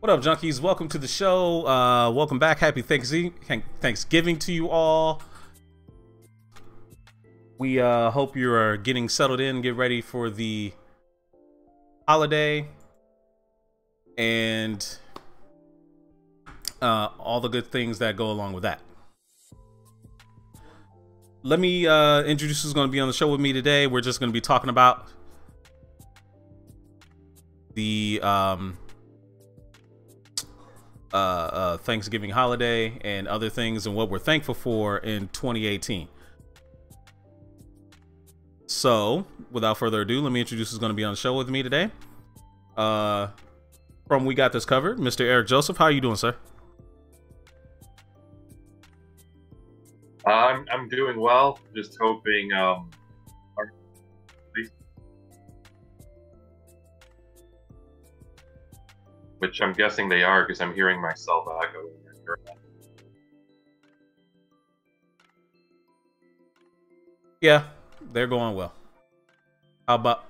What up, junkies? Welcome to the show. Welcome back. Happy Thanksgiving to you all. We hope you are getting settled in, get ready for the holiday, and all the good things that go along with that. Let me introduce who's going to be on the show with me today. We're just going to be talking about the Thanksgiving holiday and other things and what we're thankful for in 2018. So, without further ado, let me introduce who's going to be on the show with me today. From We Got This Covered, Mr. Eric Joseph. How are you doing, sir? I'm doing well. Just hoping which I'm guessing they are because I'm hearing myself echo. Yeah, they're going well. How about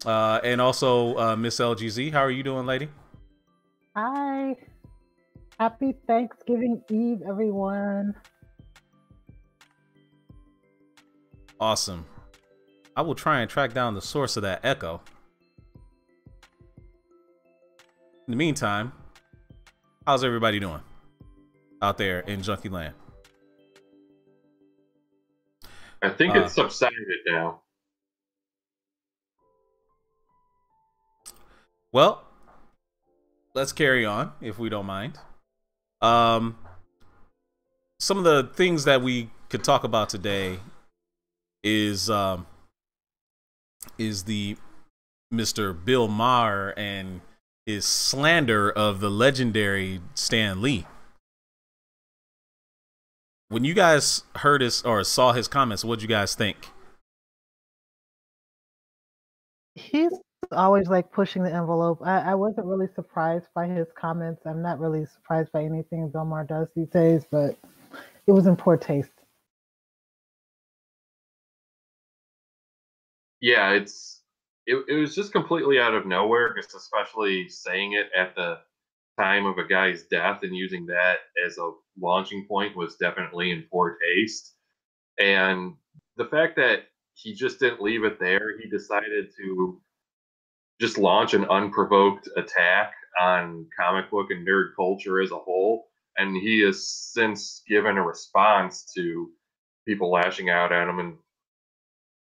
and also Miss LGZ, how are you doing, lady? Hi. Happy Thanksgiving Eve, everyone. Awesome. I will try and track down the source of that echo. In the meantime, how's everybody doing out there in Junkie Land? I think it's subsided now. Well, let's carry on if we don't mind. Some of the things that we could talk about today is the Mr. Bill Maher and his slander of the legendary Stan Lee. When you guys heard his or saw his comments, what'd you guys think? He's always like pushing the envelope. I wasn't really surprised by his comments. I'm not really surprised by anything Bill Maher does these days, but it was in poor taste. Yeah, it was just completely out of nowhere, just especially saying it at the time of a guy's death and using that as a launching point was definitely in poor taste. And the fact that he just didn't leave it there, he decided to just launch an unprovoked attack on comic book and nerd culture as a whole. And he has since given a response to people lashing out at him and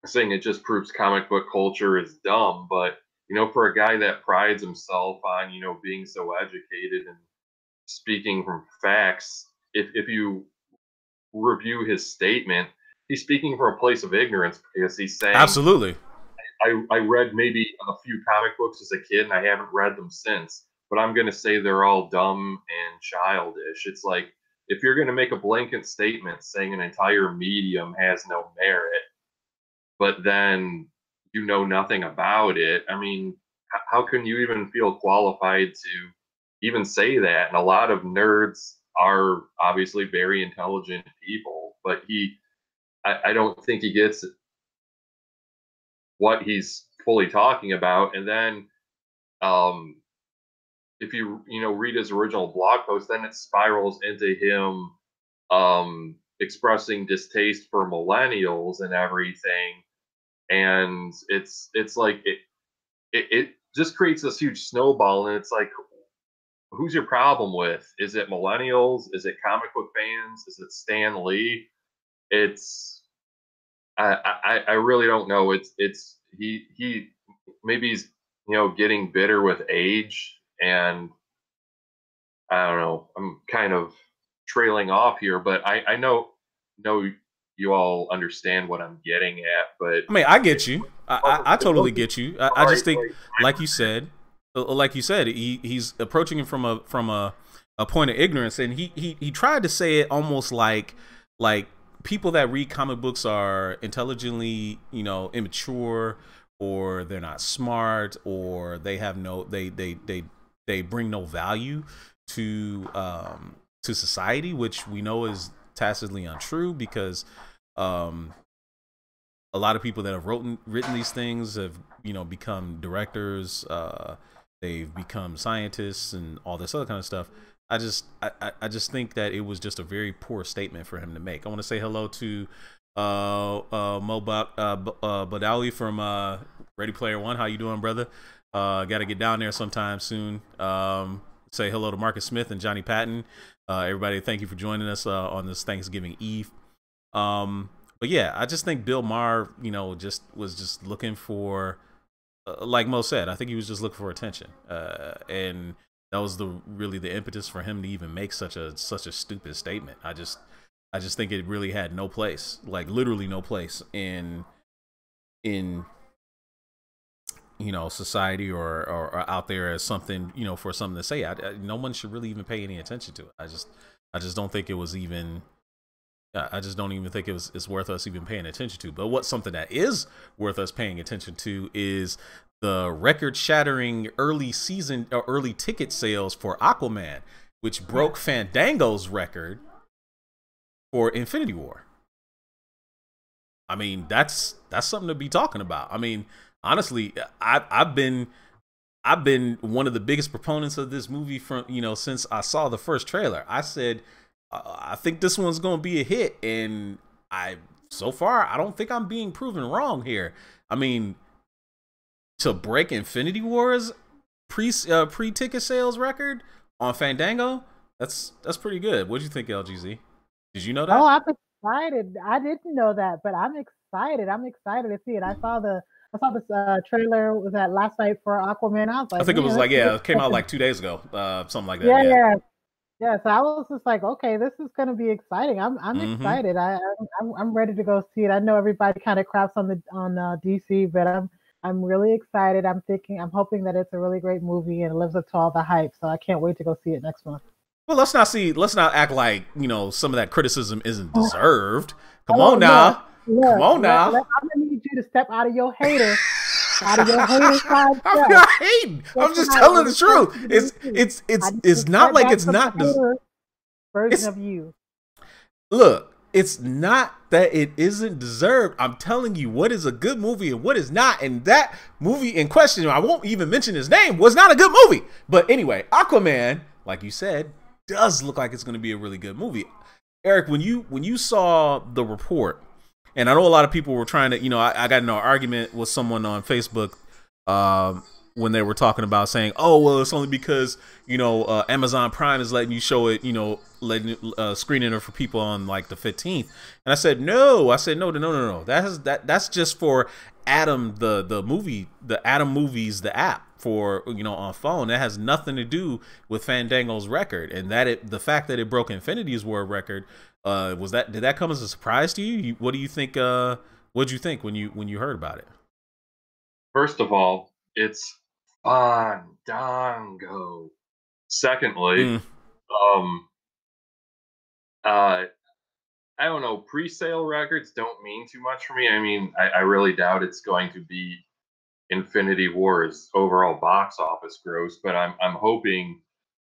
saying it just proves comic book culture is dumb. But, for a guy that prides himself on, being so educated and speaking from facts, if you review his statement, he's speaking from a place of ignorance because he's saying, absolutely, I read maybe a few comic books as a kid and I haven't read them since, but I'm going to say they're all dumb and childish. It's like, if you're going to make a blanket statement saying an entire medium has no merit, but then you know nothing about it, I mean, how can you even feel qualified to even say that? And a lot of nerds are obviously very intelligent people, but I don't think he gets what he's fully talking about. And then if you read his original blog post, then it spirals into him expressing distaste for millennials and everything. And it's like it just creates this huge snowball, and it's like, who's your problem with? Is it millennials? Is it comic book fans? Is it Stan Lee? It's I really don't know. It's he maybe he's getting bitter with age, and I don't know. I'm kind of trailing off here, but I know you all understand what I'm getting at. But I mean, I get you. I totally get you. I just think, like you said, he's approaching it from a point of ignorance, and he tried to say it almost like people that read comic books are intelligently, immature, or they're not smart, or they have they bring no value to society, which we know is tacitly untrue, because a lot of people that have written these things have become directors, they've become scientists and all this other kind of stuff. I just think that it was just a very poor statement for him to make. I want to say hello to MOBA Badawi from Ready Player One. How you doing, brother? Got to get down there sometime soon. Say hello to Marcus Smith and Johnny Patton. Everybody, thank you for joining us on this Thanksgiving Eve. But yeah, I just think Bill Maher, you know, was just looking for, like Mo said, I think he was just looking for attention, and that was really the impetus for him to even make such a stupid statement. I just think it really had no place, like literally no place in you know, society or out there as something, you know, for something to say. No one should really even pay any attention to it. I just don't think it was even. I just don't even think it's worth us even paying attention to. But what's something that is worth us paying attention to is the record-shattering early ticket sales for Aquaman, which broke Fandango's record for Infinity War. I mean, that's something to be talking about. I mean, honestly, I've been one of the biggest proponents of this movie from, you know, since I saw the first trailer. I said, I think this one's going to be a hit, and so far I don't think I'm being proven wrong here. I mean, to break Infinity War's pre-ticket sales record on Fandango, that's pretty good. What do you think, LGZ? Did you know that? Oh, I'm excited. I didn't know that, but I'm excited. I'm excited to see it. I saw this trailer, was that last night for Aquaman. I was like, I think it was like, it came out like 2 days ago, something like that. Yeah. So I was just like, okay, this is going to be exciting. I'm excited. I'm ready to go see it. I know everybody kind of craps on DC, but I'm really excited. I'm hoping that it's a really great movie and it lives up to all the hype. So I can't wait to go see it next month. Well, let's not act like, you know, some of that criticism isn't deserved. Come on now. I'm gonna need you to step out of your hater. Out of your hater side. I'm not hating. I'm just telling the truth. It's not like it's not version of you. Look, it's not that it isn't deserved. I'm telling you what is a good movie and what is not. And that movie in question, I won't even mention his name, was not a good movie. But anyway, Aquaman, like you said, does look like it's going to be a really good movie. Eric, when you saw the report, and I know a lot of people were trying to, you know, I got in an argument with someone on Facebook when they were talking about saying, oh, well, it's only because, you know, Amazon Prime is letting you show it, you know, screening it for people on like the 15th. And I said, no. No. That's just for Adam, the movie, the Adam Movies, the app for, you know, on phone. That has nothing to do with Fandango's record. And the fact that it broke Infinity's War record, did that come as a surprise to you? What do you think? What'd you think when you heard about it? First of all, it's Fandango. Secondly, I don't know, pre-sale records don't mean too much for me. I mean, I really doubt it's going to be Infinity War's overall box office gross, but I'm hoping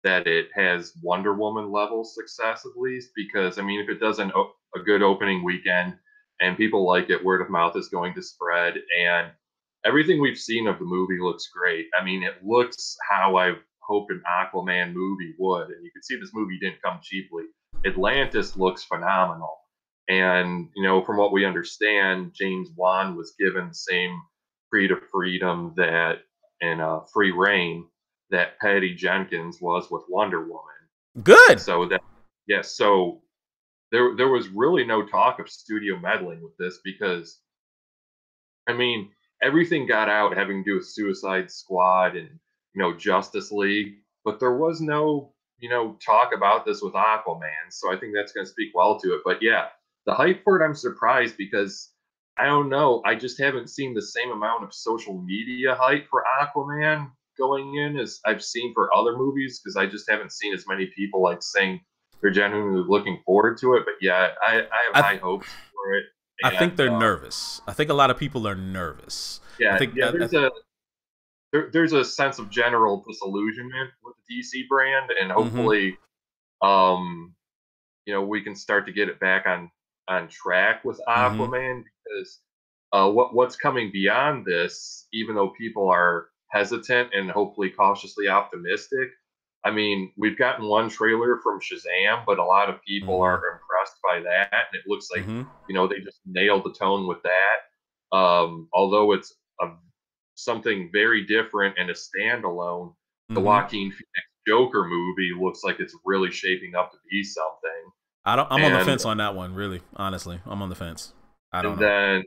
that it has Wonder Woman level success at least, because I mean, if it does a good opening weekend and people like it, word of mouth is going to spread, and everything we've seen of the movie looks great. I mean, it looks how I hoped an Aquaman movie would, and you can see this movie didn't come cheaply. Atlantis looks phenomenal, and you know, from what we understand, James Wan was given the same freedom that in Free Reign that Patty Jenkins was with Wonder Woman. Good. So that, yes, so there was really no talk of studio meddling with this, because I mean, everything got out having to do with Suicide Squad and, you know, Justice League, but there was no, you know, talk about this with Aquaman. So I think that's going to speak well to it. But yeah, the hype for it, I'm surprised, because I don't know, I just haven't seen the same amount of social media hype for Aquaman going in as I've seen for other movies, because I just haven't seen as many people like saying they're genuinely looking forward to it. But yeah, I have high hopes for it. I think they're nervous. I think a lot of people are nervous. Yeah, there's a sense of general disillusionment with the DC brand, and hopefully, you know, we can start to get it back on track with Aquaman, because what's coming beyond this, even though people are hesitant and hopefully cautiously optimistic. I mean, we've gotten one trailer from Shazam, but a lot of people are impressed by that, and it looks like they just nailed the tone with that. Although it's something very different and a standalone, the Joaquin Phoenix Joker movie looks like it's really shaping up to be something. I'm on the fence on that one, really. Honestly, I'm on the fence. I don't know. And then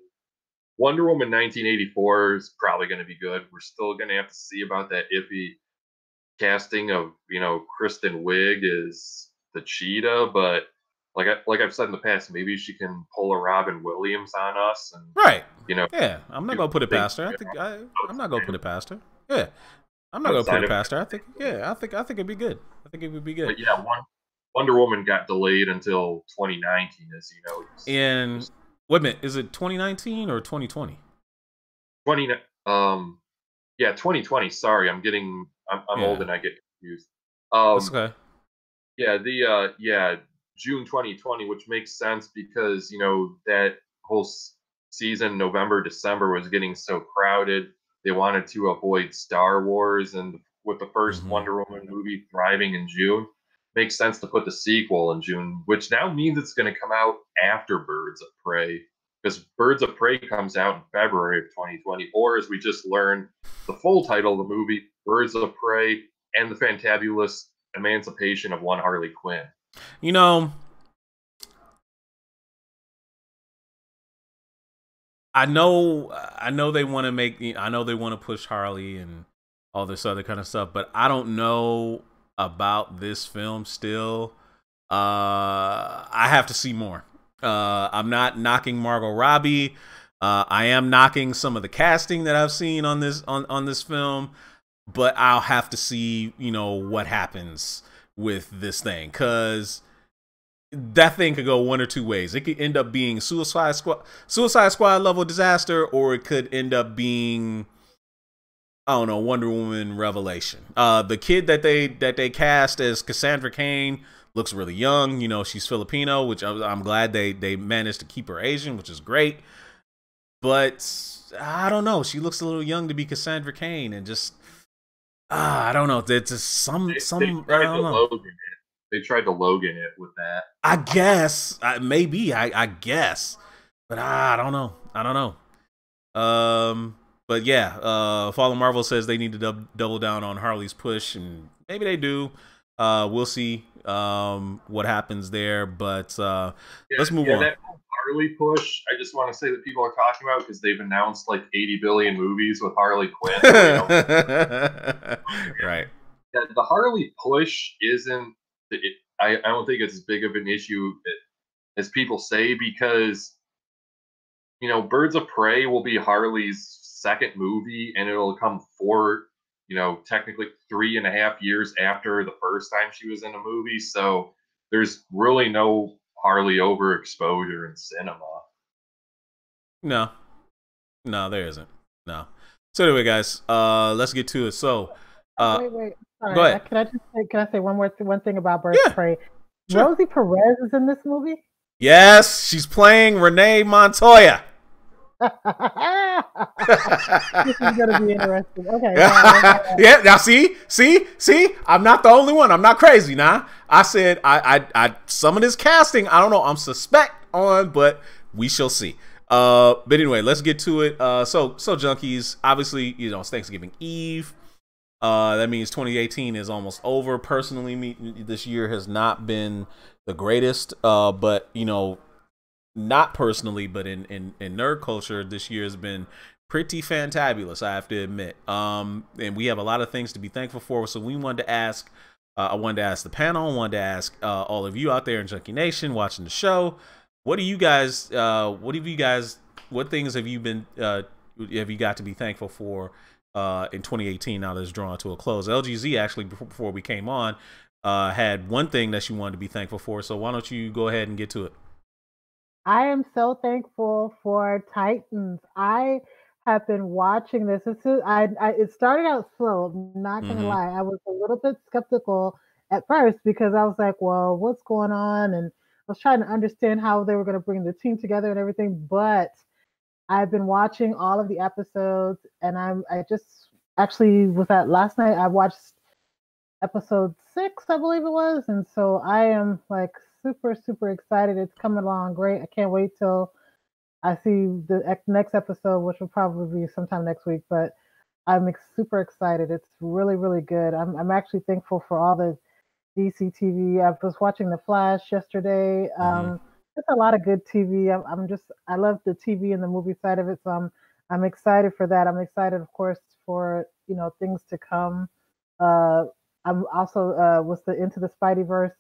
Wonder Woman 1984 is probably going to be good. We're still going to have to see about that iffy casting of Kristen Wiig is the Cheetah, but like I've said in the past, maybe she can pull a Robin Williams on us, and right. Yeah, I'm not gonna put it past her. I'm not gonna put it past her. Yeah, I'm not gonna put it past her. I think it'd be good. I think it would be good. But yeah, Wonder Woman got delayed until 2019, as you know. And wait a minute, is it 2019 or 2020? 2020. Sorry, I'm old and I get confused. That's okay. Yeah, June 2020, which makes sense because that whole season, November, December, was getting so crowded. They wanted to avoid Star Wars, and with the first Wonder Woman movie thriving in June, makes sense to put the sequel in June, which now means it's going to come out after Birds of Prey, because Birds of Prey comes out in February of 2024, as we just learned the full title of the movie, Birds of Prey and the Fantabulous Emancipation of One Harley Quinn. I know they want to push Harley and all this other kind of stuff, but I don't know about this film still. I have to see more. I'm not knocking Margot Robbie. I am knocking some of the casting that I've seen on this film, but I'll have to see, what happens with this thing, because that thing could go one or two ways. It could end up being Suicide Squad level disaster, or it could end up being, I don't know, Wonder Woman Revelation. The kid that they cast as Cassandra Cain looks really young. She's Filipino, which I'm glad they managed to keep her Asian, which is great. But I don't know. She looks a little young to be Cassandra Cain, and just I don't know. There's just I don't know. They tried to Logan it with that. I guess maybe I guess, but I don't know. But yeah, Follow Marvel says they need to double down on Harley's push, and maybe they do. We'll see what happens there, but let's move on. That Harley push, I just want to say that people are talking about because they've announced like 80 billion movies with Harley Quinn. Right. Yeah, the Harley push isn't. I don't think it's as big of an issue as people say, because Birds of Prey will be Harley's second movie, and it'll come technically 3.5 years after the first time she was in a movie. So there's really no Harley overexposure in cinema. No, there isn't. No. So anyway, guys, let's get to it. So, wait. Sorry, go ahead. Can I say one thing about Birds of Prey? Sure. Rosie Perez is in this movie. Yes, she's playing Renee Montoya. This is gonna be interesting. Okay. Yeah. Now, see, I'm not the only one. I'm not crazy. Nah, I said I some of this casting, I don't know. I'm suspect on, but we shall see. But anyway, let's get to it. So Junkies, obviously, it's Thanksgiving Eve. That means 2018 is almost over. Personally, this year has not been the greatest. But not personally, but in nerd culture, this year has been pretty fantabulous, I have to admit. And we have a lot of things to be thankful for. So we wanted to ask, I wanted to ask the panel, I wanted to ask all of you out there in Junkie Nation watching the show, what things have you got to be thankful for in 2018 now that it's drawn to a close? LGZ actually, before we came on, had one thing that she wanted to be thankful for. So why don't you go ahead and get to it? I am so thankful for Titans. I have been watching this. It started out slow. I'm not going to lie. I was a little bit skeptical at first because I was like, well, what's going on? And I was trying to understand how they were going to bring the team together and everything. But I've been watching all of the episodes, and I just actually was that last night. I watched episode 6, I believe it was, and so I am like super excited. It's coming along great. I can't wait till I see the next episode, which will probably be sometime next week. But I'm super excited. It's really good. I'm actually thankful for all the DC TV. I was watching The Flash yesterday. It's a lot of good TV. I love the TV and the movie side of it. So I'm excited for that. I'm excited, of course, for things to come. I'm also what's the Into the Spideyverse?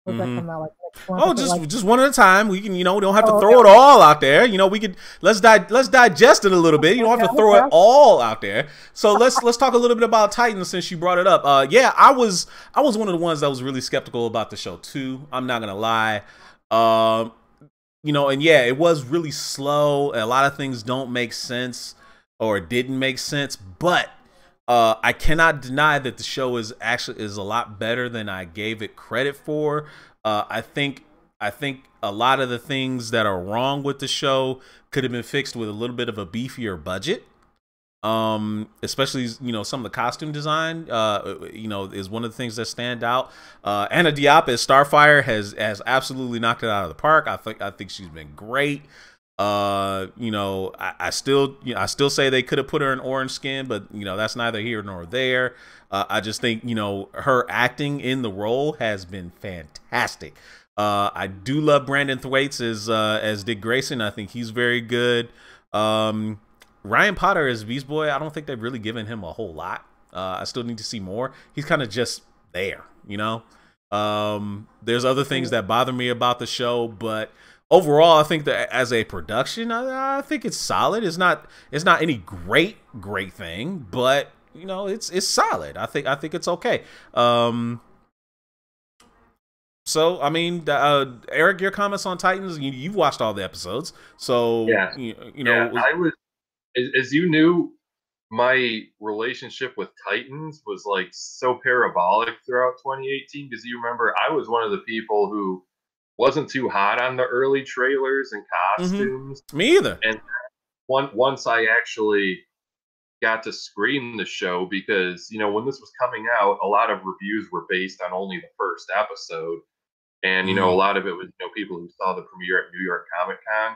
What's that come out like next month? Oh, just one at a time. We can, we don't have to throw it all out there. We could let's digest it a little bit. You don't have to throw it all out there. So let's talk a little bit about Titans since you brought it up. Yeah, I was one of the ones that was really skeptical about the show too. I'm not gonna lie. And yeah, it was really slow. A lot of things don't make sense or didn't make sense, but I cannot deny that the show is a lot better than I gave it credit for. I think a lot of the things that are wrong with the show could have been fixed with a little bit of a beefier budget. Especially some of the costume design is one of the things that stand out. Anna Diop as Starfire has absolutely knocked it out of the park. I think she's been great. I still say they could have put her in orange skin, but that's neither here nor there. I just think her acting in the role has been fantastic. I do love Brandon Thwaites as Dick Grayson. I think he's very good. Ryan Potter as Beast Boy, I don't think they've really given him a whole lot. I still need to see more. He's kind of just there, There's other things that bother me about the show, but overall, I think that as a production, I think it's solid. It's not any great thing, but it's solid. I think it's okay. So I mean, Eric, your comments on Titans? You've watched all the episodes, so yeah, I was, as you knew, my relationship with Titans was like so parabolic throughout 2018 because you remember I was one of the people who wasn't too hot on the early trailers and costumes. Me either. And once I actually got to screen the show, because when this was coming out, a lot of reviews were based on only the first episode, and a lot of it was people who saw the premiere at New York Comic Con.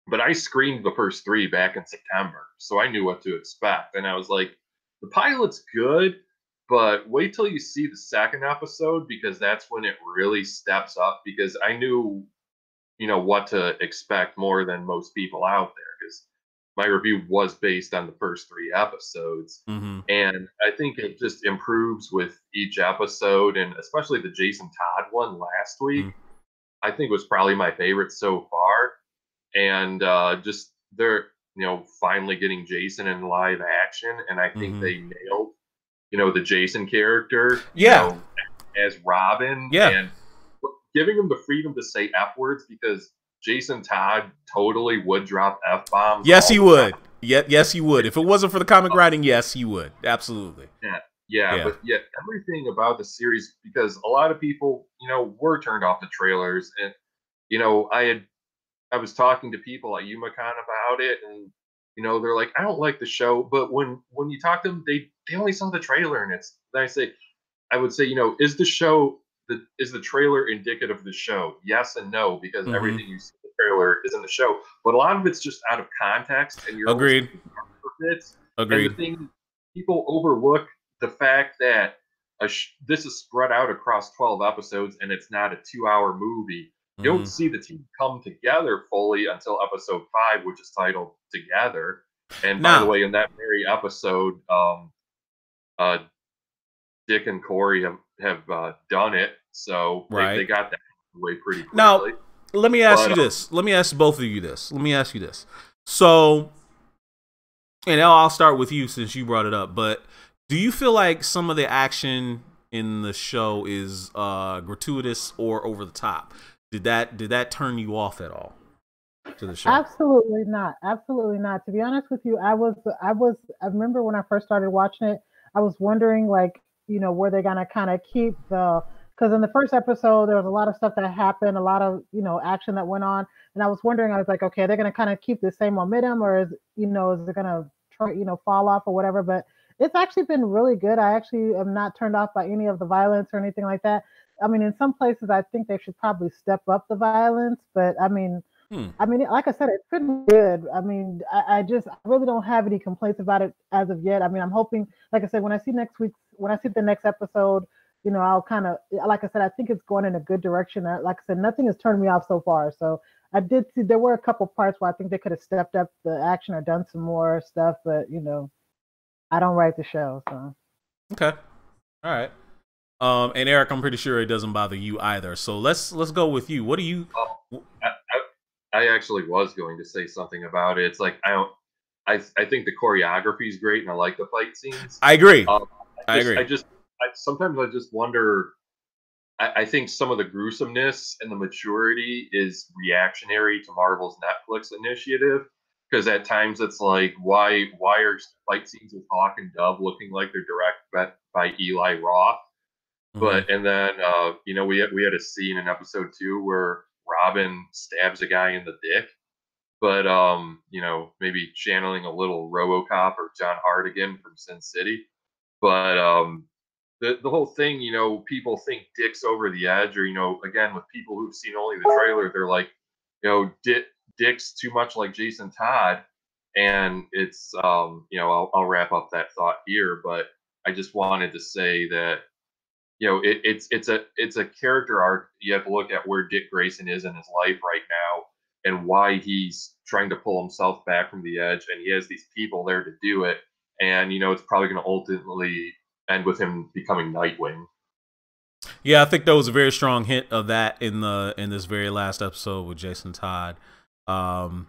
But I screened the first 3 back in September, so I knew what to expect, and I was like, the pilot's good, but wait till you see the second episode, because that's when it really steps up, because I knew, what to expect more than most people out there, because my review was based on the first 3 episodes. And I think it just improves with each episode, and especially the Jason Todd one last week, I think was probably my favorite so far. And just they're, finally getting Jason in live action, and I think they nailed the Jason character, as Robin, and giving him the freedom to say F words, because Jason Todd totally would drop F-bombs. Yes, he would. Yes, he would. If it wasn't for the comic writing, yes, he would. Absolutely. Yeah. But yet everything about the series, because a lot of people, were turned off the trailers, and I was talking to people at UMaCon about it, and they're like, I don't like the show, but when you talk to them, they only saw the trailer, and I would say, is the trailer indicative of the show? Yes and no, because everything you see in the trailer is in the show, but a lot of it's just out of context, and you're agreed. Agreed. And the thing, people overlook the fact that this is spread out across 12 episodes, and it's not a 2-hour movie. You don't see the team come together fully until episode 5, which is titled Together. And by the way, in that very episode, Dick and Corey have done it, so they got that away pretty quickly. Now, let me ask you this. Let me ask both of you this. Let me ask you this. So, and I'll start with you since you brought it up, but do you feel like some of the action in the show is gratuitous or over the top? Did that turn you off at all to the show? Absolutely not. Absolutely not. To be honest with you, I remember when I first started watching it, I was wondering, like, were they gonna kind of keep because in the first episode there was a lot of stuff that happened, a lot of action that went on, and I was wondering, I was like, okay, they're gonna kind of keep the same momentum, or is it gonna fall off or whatever. But it's actually been really good. I actually am not turned off by any of the violence or anything like that. I mean, in some places, I think they should probably step up the violence. But I mean, like I said, it's been good. I mean, I really don't have any complaints about it as of yet. I mean, I'm hoping, like I said, when I see the next episode, I'll kind of, like I said, I think it's going in a good direction. Like I said, nothing has turned me off so far. So I did see there were a couple parts where I think they could have stepped up the action or done some more stuff, but I don't write the show, so. Okay, all right. And Eric, I'm pretty sure it doesn't bother you either. So let's go with you. What do you? I actually was going to say something about it. It's like I think the choreography is great, and I like the fight scenes. I agree. I agree. Sometimes I just wonder. I think some of the gruesomeness and the maturity is reactionary to Marvel's Netflix initiative. Because at times it's like, why are fight scenes with Hawk and Dove looking like they're directed by Eli Roth? But and then we had a scene in episode 2 where Robin stabs a guy in the dick. But maybe channeling a little RoboCop or John Hardigan from Sin City. But the whole thing, people think Dick's over the edge, or again, with people who've seen only the trailer, they're like, Dick's too much like Jason Todd. And it's I'll wrap up that thought here, but I just wanted to say that it's a character arc. You have to look at where Dick Grayson is in his life right now and why he's trying to pull himself back from the edge, and he has these people there to do it. And it's probably going to ultimately end with him becoming Nightwing. Yeah, I think there was a very strong hint of that in this very last episode with Jason Todd. There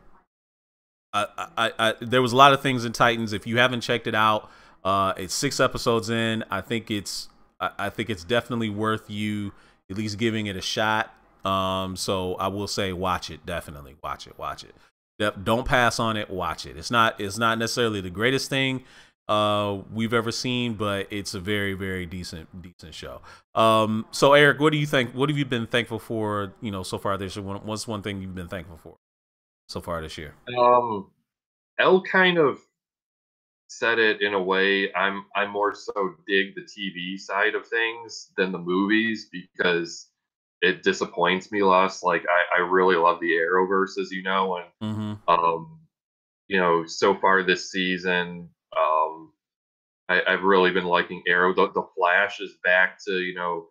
was a lot of things in Titans. If you haven't checked it out, it's 6 episodes in. I think it's definitely worth you at least giving it a shot. So I will say, watch it. Definitely watch it. Don't pass on it. Watch it. It's not necessarily the greatest thing we've ever seen, but it's a very, very decent show. So Eric, what do you think? What have you been thankful for? So far this year. What's one thing you've been thankful for so far this year? Elle kind of said it in a way. I'm more so dig the TV side of things than the movies because it disappoints me less. Like I really love the Arrowverse, as you know, and so far this season, I've really been liking Arrow. The Flash is back to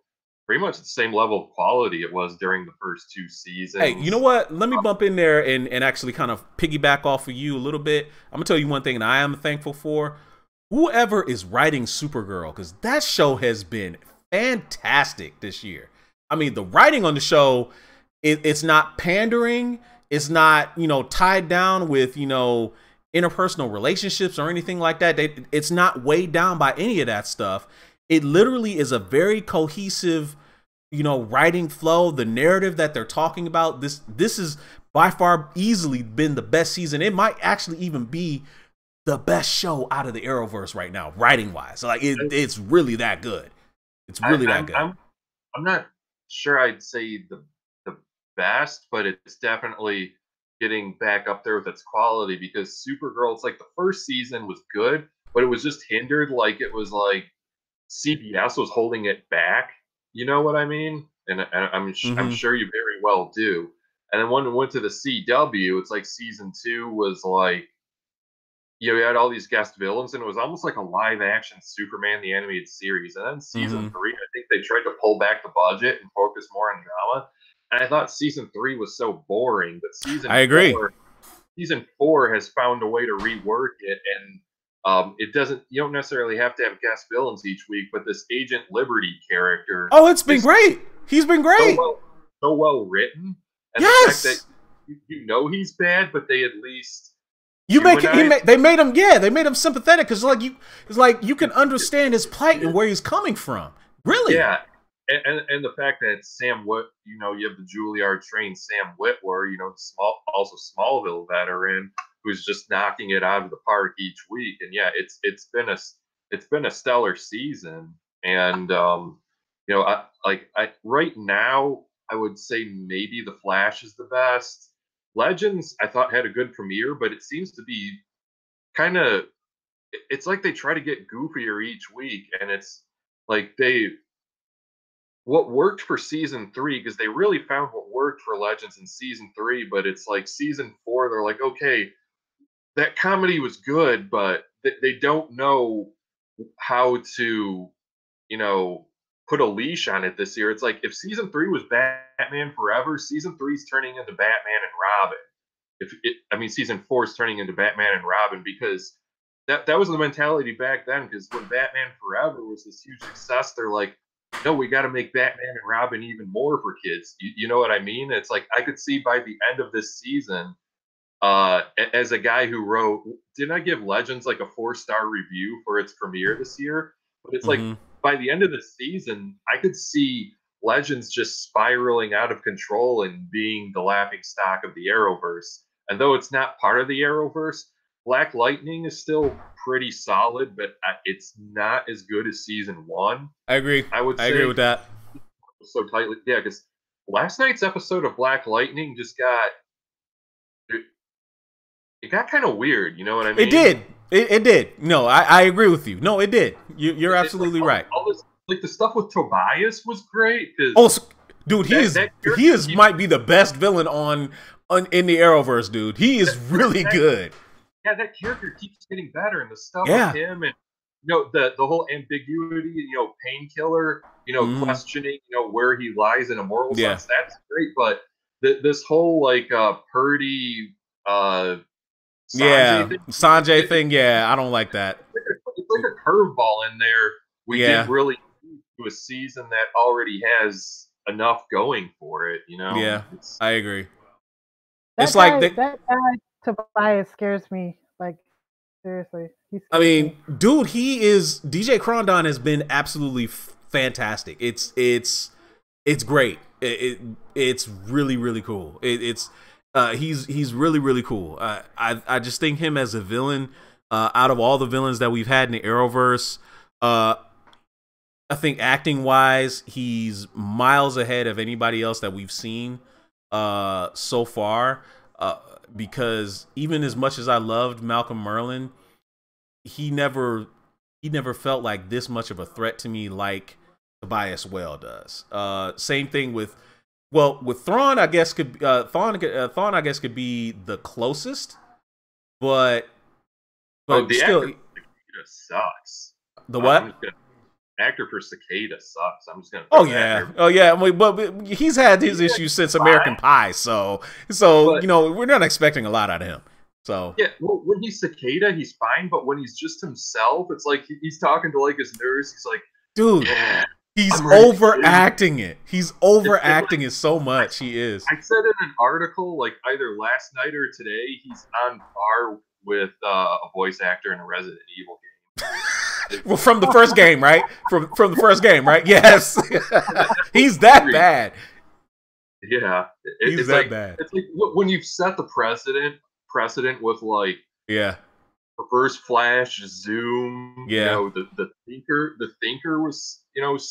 pretty much the same level of quality it was during the first 2 seasons. Hey, you know what? Let me bump in there and actually kind of piggyback off of you a little bit. I'm gonna tell you one thing that I am thankful for. Whoever is writing Supergirl, because that show has been fantastic this year. I mean, the writing on the show, it's not pandering. It's not, tied down with, interpersonal relationships or anything like that. It's not weighed down by any of that stuff. It literally is a very cohesive, writing flow. The narrative that they're talking about, this is by far easily been the best season. It might actually even be the best show out of the Arrowverse right now, writing wise. So like it's really that good. It's really that good. I'm not sure I'd say the best, but it's definitely getting back up there with its quality, because Supergirl, it's like the first season was good, but it was just hindered. Like it was like CBS was holding it back. You know what I mean? And I'm sure you very well do. And then when it went to the CW, it's like season 2 was like, you had all these guest villains, and it was almost like a live action Superman the animated series. And then season 3, I think they tried to pull back the budget and focus more on drama. And I thought season 3 was so boring, but season 4 has found a way to rework it, and you don't necessarily have to have guest villains each week, but this Agent Liberty character. Oh, it's been great. He's been great. So well written. And yes. The fact that he's bad, but they at least they made him sympathetic, because it's like you can understand his plight and where he's coming from. Really? Yeah. And the fact that Sam Whit, you have the Juilliard trained Sam Witwer, also Smallville veteran, who's just knocking it out of the park each week. And yeah, it's been a stellar season. And right now I would say maybe The Flash is the best. Legends I thought had a good premiere, but it seems to be kind of it's like they try to get goofier each week, and it's like what worked for season 3, because they really found what worked for Legends in season 3, but it's like season 4, they're like, okay, that comedy was good, but they don't know how to, you know, put a leash on it this year. It's like if season 3 was Batman Forever, season 3 is turning into Batman and Robin. I mean, season 4 is turning into Batman and Robin, because that was the mentality back then. Because when Batman Forever was this huge success, they're like, no, we got to make Batman and Robin even more for kids. You know what I mean? It's like I could see by the end of this season, as a guy who wrote, didn't I give Legends like a 4-star review for its premiere this year? But it's like by the end of the season, I could see Legends just spiraling out of control and being the laughing stock of the Arrowverse. And though it's not part of the Arrowverse, Black Lightning is still pretty solid, but it's not as good as season 1. I agree. I agree with that. So tightly, yeah. Because last night's episode of Black Lightning just got it got kind of weird. You know what I mean? It did. It did. No, I agree with you. No, it did. You're absolutely right. All this, like the stuff with Tobias was great. Dude, he might be the best villain in the Arrowverse, dude. He is really good. Yeah, that character keeps getting better, and the stuff with him, and the whole ambiguity, Painkiller, questioning, where he lies in a moral sense. That's great, but this whole Purdy, Sanjay thing. Yeah, I don't like that. It's like a curveball in there. We didn't really do a season that already has enough going for it. Yeah, I agree. That guy Tobias scares me. Like, seriously. I mean, dude, DJ Crondon has been absolutely fantastic. It's great. It's really, really cool. He's really, really cool. I just think him as a villain, out of all the villains that we've had in the Arrowverse, I think acting wise, he's miles ahead of anybody else that we've seen so far. Because even as much as I loved Malcolm Merlyn, he never felt like this much of a threat to me like Tobias Well does. Same thing with Thrawn. I guess Thrawn I guess could be the closest, but the still, actor for Cicada sucks. The what? Actor for Cicada sucks. I'm just gonna. Oh yeah. But he's had his issues since American Pie, so we're not expecting a lot out of him. So yeah, well, when he's Cicada, he's fine, but when he's just himself, it's like he's talking to like his nurse. He's like, dude, he's overacting it. He's overacting it so much. He is. I said in an article, like either last night or today, he's on par with a voice actor in a Resident Evil game. Well, from the first game, right? From the first game, right? Yes. He's that bad. Yeah. He's that bad. It's like when you've set the precedent with like Reverse Flash, Zoom, the Thinker was,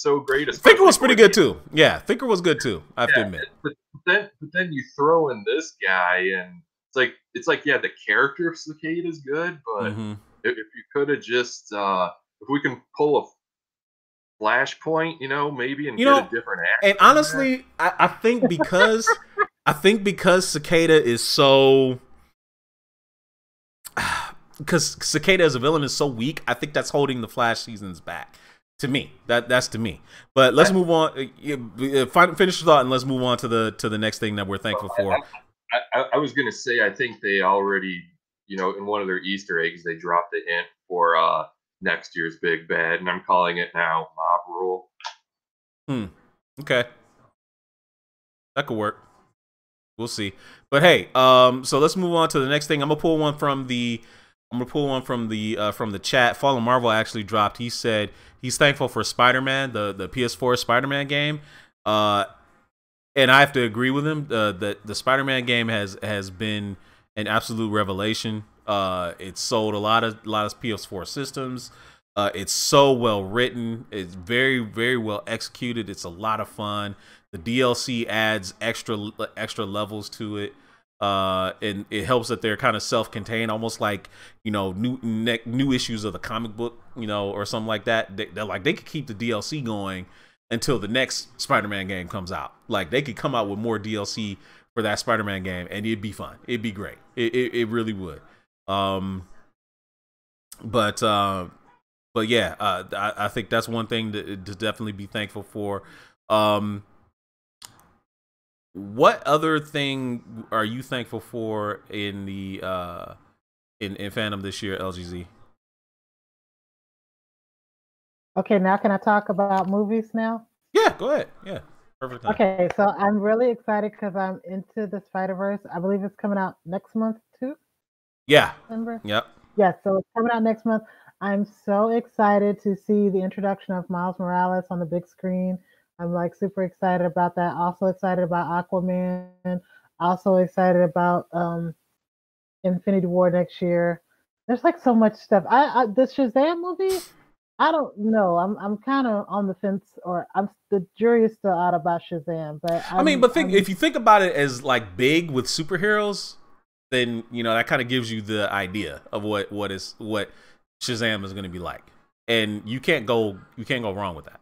so great. Thinker was pretty good too. Yeah, Thinker was good too, I have to admit. But then you throw in this guy and it's like the character of Cicada is good, but if you could have just if we can pull a Flashpoint, maybe and get a different actor. And honestly, I think because Cicada is so, because Cicada as a villain is so weak, I think that's holding the Flash seasons back. To me, that's to me. But let's move on. Finish your thought, and let's move on to the next thing that we're thankful for. I was gonna say, I think they already, in one of their Easter eggs, they dropped a hint for next year's big bad, and I'm calling it now Mob Rule. Okay, that could work. We'll see. But hey, so let's move on to the next thing. I'm gonna pull one from the chat. Fallen Marvel actually dropped. He said he's thankful for Spider-Man, the PS4 Spider-Man game. And I have to agree with him. The Spider-Man game has been an absolute revelation. It's sold a lot of PS4 systems. It's so well written. It's very, very well executed. It's a lot of fun. The DLC adds extra levels to it. and it helps that they're kind of self-contained, almost like, you know, new issues of the comic book, you know, or something like that. They're like, they could keep the DLC going until the next Spider-Man game comes out. Like, they could come out with more DLC for that Spider-Man game, and it'd be fun. It'd be great. It really would. But yeah, I think that's one thing to definitely be thankful for. What other thing are you thankful for in the in fandom this year, LGZ? Okay, now can I talk about movies now? Yeah, go ahead. Yeah, perfect time. Okay, so I'm really excited because I'm into the Spider-Verse. I believe it's coming out next month too. Yeah. December. Yep. Yes, so it's coming out next month. I'm so excited to see the introduction of Miles Morales on the big screen. I'm like super excited about that. Also excited about Aquaman. Also excited about Infinity War next year. There's like so much stuff. The Shazam movie, I don't know. I'm kind of on the fence, or the jury is still out about Shazam. But if you think about it as like big with superheroes, then you know that kind of gives you the idea of what Shazam is going to be like, and you can't go wrong with that.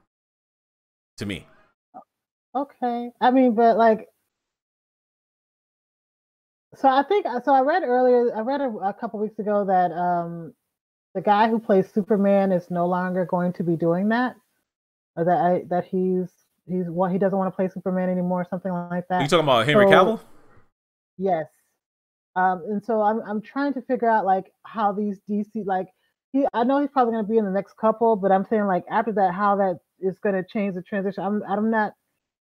To me. Okay. I mean, but like, so I read earlier. I read a couple weeks ago that the guy who plays Superman is no longer going to be doing that, or that he doesn't want to play Superman anymore, something like that. Are you talking about Henry Cavill? Yes. And so I'm trying to figure out like how these DC, like, I know he's probably going to be in the next couple, but I'm saying like after that, how that is going to change the transition. I'm not,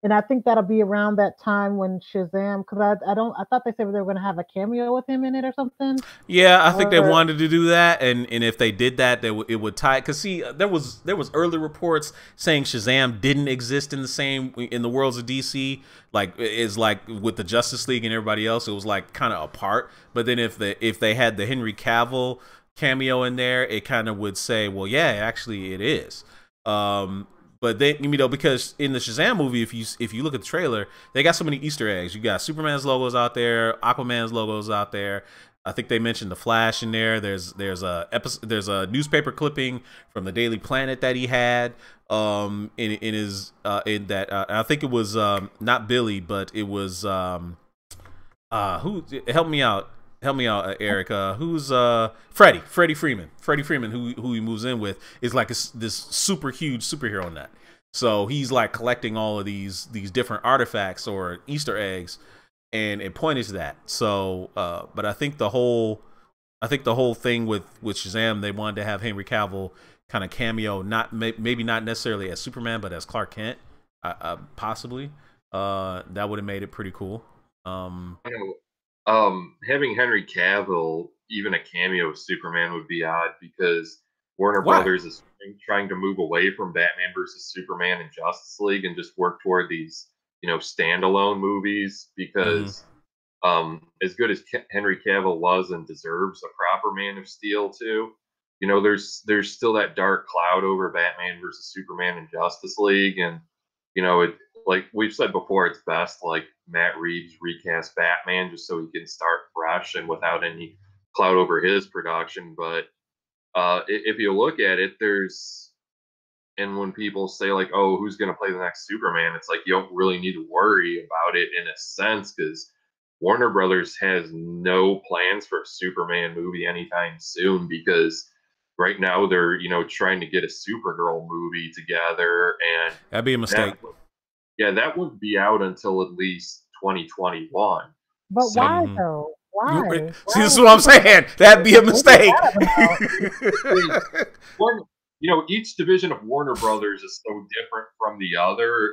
and I think that'll be around that time when Shazam, because I thought they said they were going to have a cameo with him in it or something. Yeah, I think they wanted to do that, and if they did that, it would tie. Because see, there was early reports saying Shazam didn't exist in the worlds of DC. Like, it's like with the Justice League and everybody else, it was like kind of apart. But then if they had the Henry Cavill cameo in there, it kind of would say, well, yeah, actually it is. But then, you know, because in the Shazam movie, if you look at the trailer, they got so many Easter eggs. You got Superman's logos out there, Aquaman's logos out there. I think they mentioned the Flash in there. There's a newspaper clipping from the Daily Planet that he had in I think it was not Billy, but it was who help me out, Eric. Who's Freddie Freeman? Freddie Freeman, who he moves in with, is like this super huge superhero in that. So he's like collecting all of these different artifacts or Easter eggs, and it pointed to that. So, but I think the whole thing with Shazam, they wanted to have Henry Cavill kind of cameo, maybe not necessarily as Superman, but as Clark Kent, possibly. That would have made it pretty cool. Having Henry Cavill, even a cameo of Superman, would be odd because Warner Brothers is trying to move away from Batman versus Superman and Justice League and just work toward these, you know, standalone movies. Because as good as Henry Cavill was and deserves a proper Man of Steel too, you know, there's still that dark cloud over Batman versus Superman and Justice League, and you know, it, like we've said before, it's best like Matt Reeves recast Batman just so he can start fresh and without any cloud over his production. But if you look at it, and when people say like, oh, who's going to play the next Superman, it's like you don't really need to worry about it in a sense, because Warner Brothers has no plans for a Superman movie anytime soon, because right now they're, you know, trying to get a Supergirl movie together, and that'd be a mistake. That wouldn't be out until at least 2021. But so, why though? Why? See, this is what I'm saying. That'd be a mistake. You know, each division of Warner Brothers is so different from the other,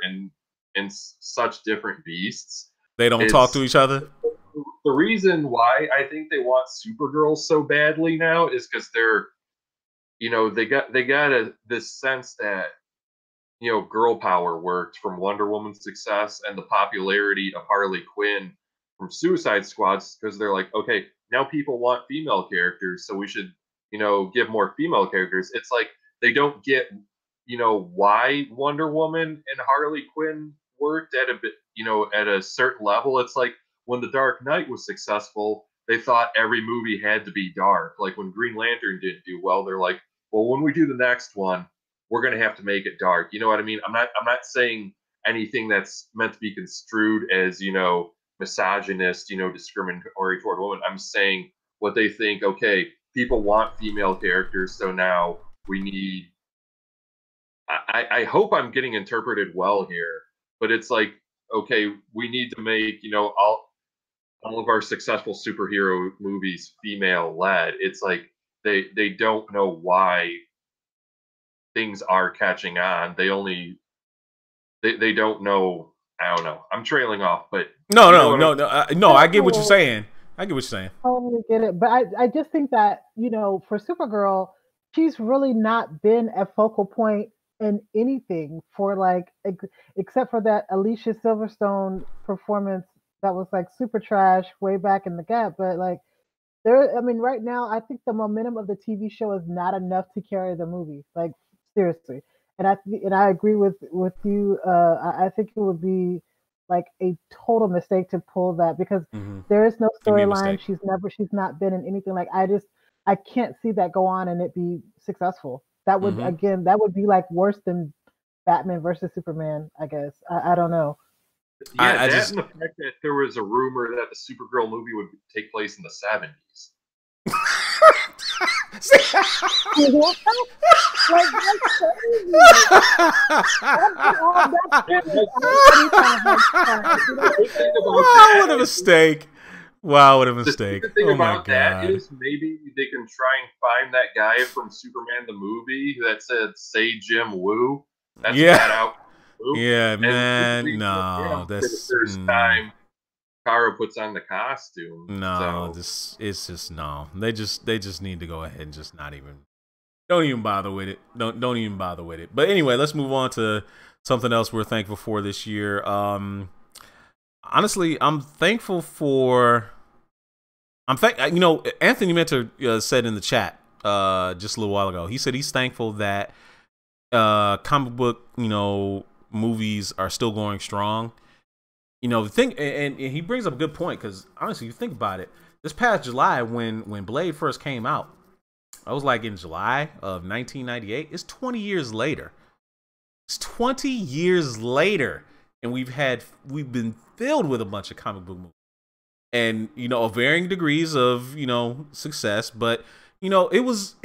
and such different beasts. They don't talk to each other. The reason why I think they want Supergirl so badly now is because they're, you know, they got this sense that, you know, girl power worked from Wonder Woman's success and the popularity of Harley Quinn from Suicide Squads, because they're like, okay, now people want female characters, so we should, you know, give more female characters. It's like they don't get, you know, why Wonder Woman and Harley Quinn worked at a bit, you know, at a certain level. It's like, when The Dark Knight was successful, they thought every movie had to be dark. Like when Green Lantern didn't do well, they're like, well, when we do the next one, we're gonna have to make it dark. You know what I mean? I'm not saying anything that's meant to be construed as, misogynist, discriminatory toward women. I'm saying what they think, okay, people want female characters, so now we need I hope I'm getting interpreted well here, but it's like, okay, we need to make, all of our successful superhero movies female led. It's like they don't know why things are catching on. They don't know. I don't know. I'm trailing off, but no. I get what you're saying. I get what you're saying. Totally get it, but I just think that for Supergirl, she's really not been a focal point in anything for like except for that Alicia Silverstone performance that was like super trash way back in the gap. But like I mean, right now I think the momentum of the TV show is not enough to carry the movie. Like seriously, and I agree with you. I think it would be like a total mistake to pull that because there is no storyline. She's not been in anything. Like I can't see that go on and it be successful. That would that would be like worse than Batman versus Superman. I guess I don't know. Yeah, and the fact that there was a rumor that the Supergirl movie would take place in the 70s. Wow, what a mistake. Wow, what a mistake. The thing about that is maybe they can try and find that guy from Superman the movie that said, say Jim Woo. That's out. Yeah, man. No, that's the first time Kara puts on the costume. No, it's just no. They just need to go ahead and just don't even bother with it. Don't even bother with it. But anyway, let's move on to something else we're thankful for this year. Honestly, I'm thankful for. Anthony Mentor said in the chat just a little while ago. He said he's thankful that comic book movies are still going strong. The thing, and he brings up a good point because honestly, you think about it. This past July, when Blade first came out, I was like in July of 1998. It's 20 years later. It's 20 years later, and we've been filled with a bunch of comic book movies, and of varying degrees of success. But it was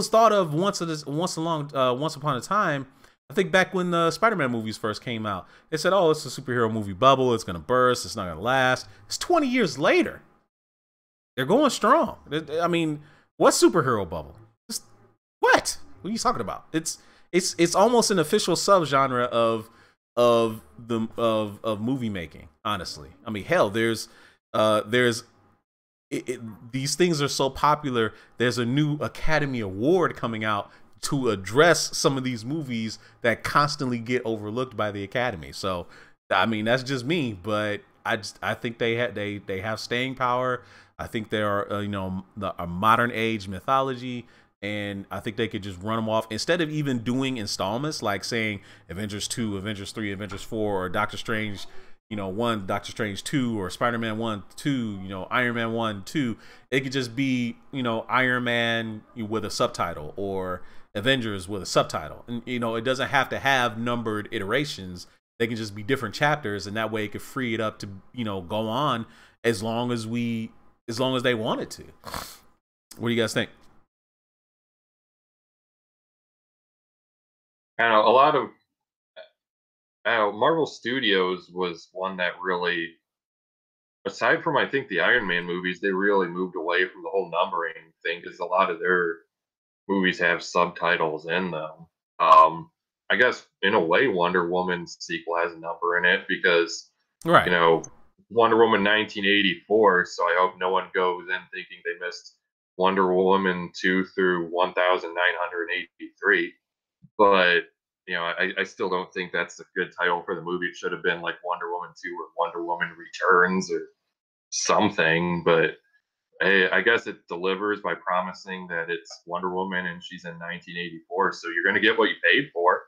thought of once upon a time. I think back when the Spider-Man movies first came out, they said, "Oh, it's a superhero movie bubble. It's gonna burst. It's not gonna last." It's 20 years later. They're going strong. I mean, what superhero bubble? What are you talking about? It's almost an official subgenre of movie making. Honestly, I mean, hell, these things are so popular. There's a new Academy Award coming out to address some of these movies that constantly get overlooked by the Academy. So, I mean, that's just me, but I think they have staying power. I think they are a modern age mythology, and I think they could just run them off instead of even doing installments like saying Avengers 2, Avengers 3, Avengers 4, or Doctor Strange 1, Doctor Strange 2, or Spider-Man 1, 2, Iron Man 1, 2. It could just be Iron Man with a subtitle or Avengers with a subtitle, and it doesn't have to have numbered iterations. They can just be different chapters, and that way it could free it up to go on as long as they want it to. What do you guys think? I know a lot of Marvel Studios was one that really, aside from I think the Iron Man movies, they really moved away from the whole numbering thing because a lot of their movies have subtitles in them. I guess in a way, Wonder Woman's sequel has a number in it because Wonder Woman 1984. So I hope no one goes in thinking they missed Wonder Woman 2 through 1983. But I still don't think that's a good title for the movie. It should have been like Wonder Woman 2 or Wonder Woman Returns or something. But hey, I guess it delivers by promising that it's Wonder Woman and she's in 1984. So you're going to get what you paid for.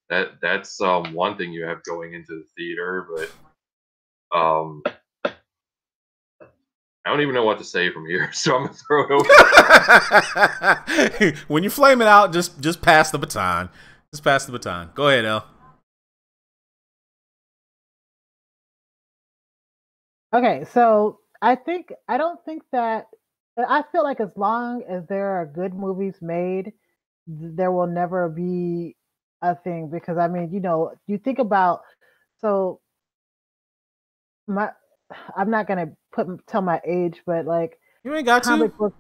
That's one thing you have going into the theater. But I don't even know what to say from here, so I'm gonna throw it over. When you flame it out, just pass the baton. Just pass the baton. Go ahead, El. Okay, so I don't think that I feel like as long as there are good movies made, there will never be a thing because I mean, you think about so my I'm not gonna tell my age, but like you ain't got comic to.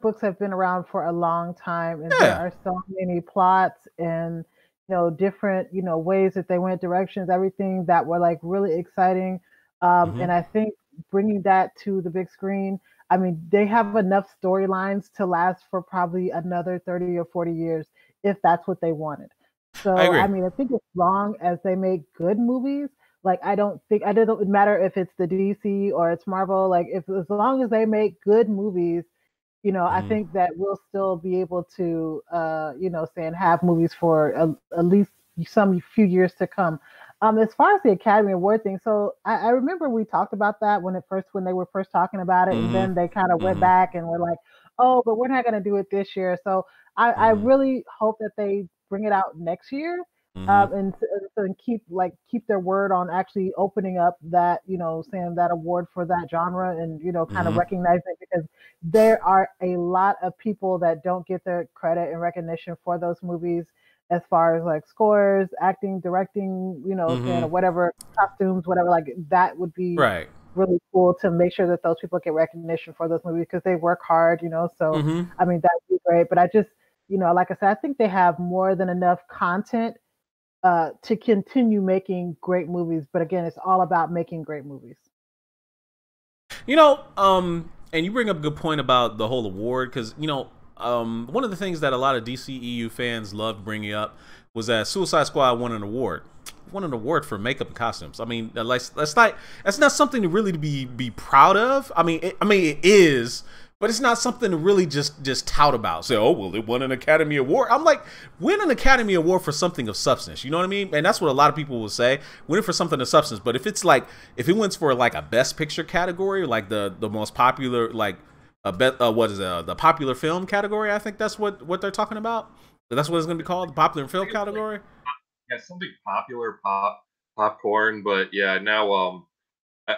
Books have been around for a long time, and there Yeah. are so many plots and different ways that they went, directions, everything that were like really exciting. And I think bringing that to the big screen, I mean, they have enough storylines to last for probably another 30 or 40 years if that's what they wanted. So I mean, I think as long as they make good movies, like I don't think it doesn't matter if it's the DC or it's Marvel. Like if as long as they make good movies, I think that we'll still be able to, say and have movies for at least some few years to come. As far as the Academy Award thing, so I remember we talked about that when they were first talking about it, and then they kind of went back and were like, oh, but we're not going to do it this year. So I really hope that they bring it out next year. And keep their word on actually opening up that saying that award for that genre and kind of recognizing it because there are a lot of people that don't get their credit and recognition for those movies as far as like scores, acting, directing, saying or whatever, costumes, whatever. Like that would be really cool to make sure that those people get recognition for those movies because they work hard, So I mean that would be great. But I just like I said, I think they have more than enough content to continue making great movies. But again, it's all about making great movies. And you bring up a good point about the whole award because, one of the things that a lot of DCEU fans loved bringing up was that Suicide Squad won an award. Won an award for makeup and costumes. I mean, that's not something to really be proud of. I mean, it is. But it's not something to really just tout about. Say, oh, well, it won an Academy Award. I'm like, win an Academy Award for something of substance. You know what I mean? And that's what a lot of people will say. Win it for something of substance. But if it wins for like a Best Picture category, like the most popular, like the popular film category, I think that's what they're talking about. That's what it's going to be called, the popular film category. Yeah, something popular, popcorn. But yeah, now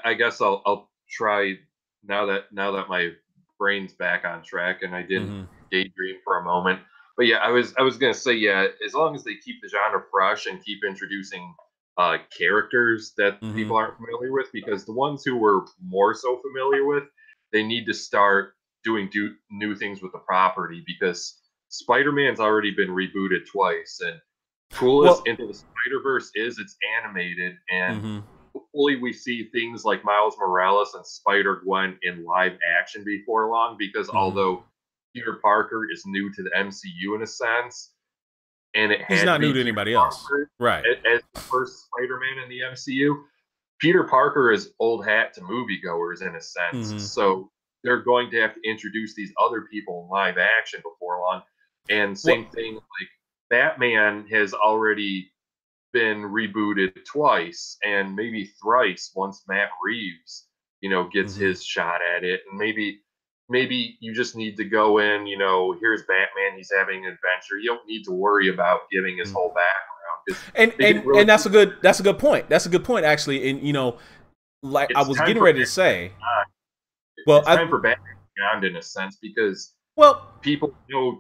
I guess I'll try now that my brain's back on track and I didn't daydream for a moment. But yeah, I was gonna say, yeah, as long as they keep the genre fresh and keep introducing characters that people aren't familiar with, because the ones who we're more so familiar with, they need to start doing new things with the property because Spider-Man's already been rebooted twice, and coolest Into the Spider-Verse is it's animated, and hopefully we see things like Miles Morales and Spider-Gwen in live action before long, because although Peter Parker is new to the MCU in a sense, and he's not new to anybody else, right? As the first Spider-Man in the MCU, Peter Parker is old hat to moviegoers in a sense, so they're going to have to introduce these other people in live action before long. And same thing, like Batman has already been rebooted twice and maybe thrice once Matt Reeves, gets his shot at it. And maybe you just need to go in, here's Batman, he's having an adventure. You don't need to worry about giving his whole background. And that's a good point. That's a good point, actually. And like I was getting ready to say, it's time for Batman Beyond in a sense, because people know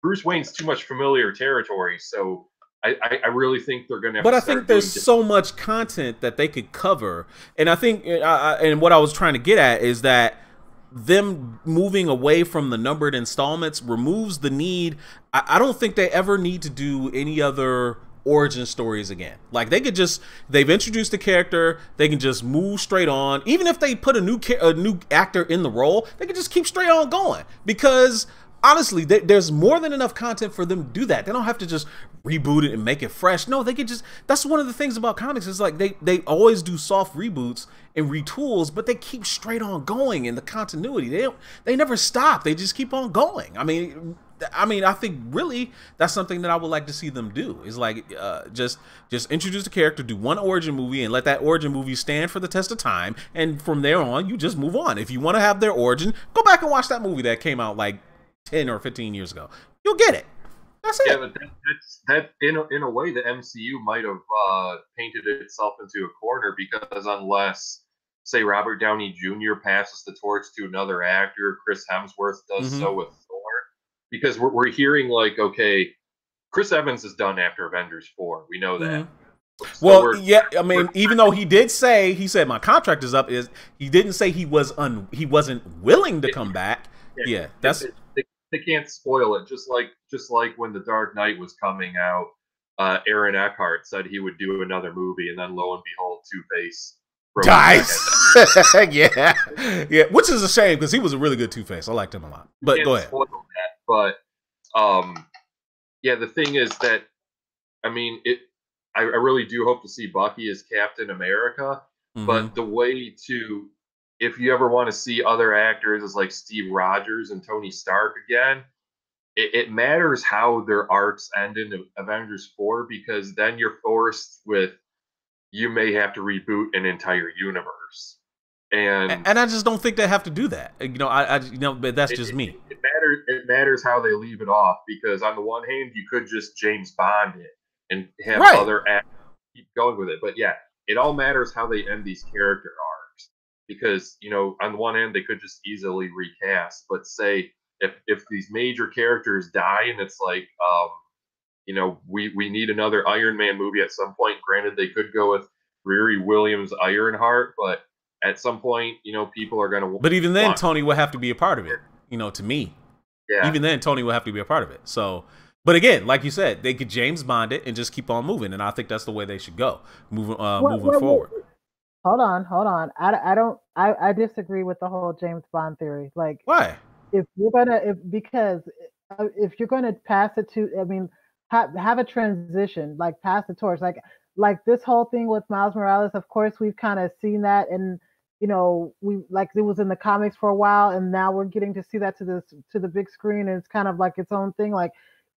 Bruce Wayne's too much familiar territory, so I really think they're going to have But I think there's so much content that they could cover. And I think, and what I was trying to get at is that them moving away from the numbered installments removes the need. I don't think they ever need to do any other origin stories again. Like they've introduced the character, they can just move straight on. Even if they put a new actor in the role, they can just keep straight on going, because honestly, there's more than enough content for them to do that. They don't have to just reboot it and make it fresh. No, they could just, that's one of the things about comics, is like they always do soft reboots and retools, but they keep straight on going in the continuity. They never stop. They just keep on going. I mean, I think really that's something that I would like to see them do, is like just introduce the character, do one origin movie, and let that origin movie stand for the test of time, and from there on you just move on. If you want to have their origin, go back and watch that movie that came out like 10 or 15 years ago. You'll get it. That's it. Yeah, but that in a way, the MCU might have painted itself into a corner, because unless, say, Robert Downey Jr. passes the torch to another actor, Chris Hemsworth does so with Thor, because we're hearing like, okay, Chris Evans is done after Avengers 4. We know that. So well, yeah, I mean, even though he said my contract is up, he didn't say he wasn't willing to come back. Yeah, that's. They can't spoil it. Just like when The Dark Knight was coming out, Aaron Eckhart said he would do another movie, and then lo and behold, Two-Face dies. yeah, which is a shame, because he was a really good Two-Face. I liked him a lot. But go ahead. Spoil that. But yeah, the thing is that, I mean, I really do hope to see Bucky as Captain America. But the way to, if you ever want to see other actors as like Steve Rogers and Tony Stark again, it matters how their arcs end in Avengers 4, because then you're forced with, you may have to reboot an entire universe. And I just don't think they have to do that. But that's just me. It matters how they leave it off, because on the one hand, you could just James Bond it and have other actors keep going with it. But yeah, it all matters how they end these character arcs, because, on the one hand, they could just easily recast. But say if these major characters die, and it's like, we need another Iron Man movie at some point. Granted, they could go with Riri Williams Ironheart, but at some point, people are going to. But even then, Tony will have to be a part of it. To me, yeah. Even then, Tony will have to be a part of it. So, but again, like you said, they could James Bond it and just keep on moving, and I think that's the way they should go, moving forward. Hold on. I disagree with the whole James Bond theory. Like, why? If you're gonna pass it to, I mean, have a transition, like pass the torch, like this whole thing with Miles Morales. Of course, we've kind of seen that, and we like, it was in the comics for a while, and now we're getting to see that to the big screen, and it's kind of like its own thing. Like,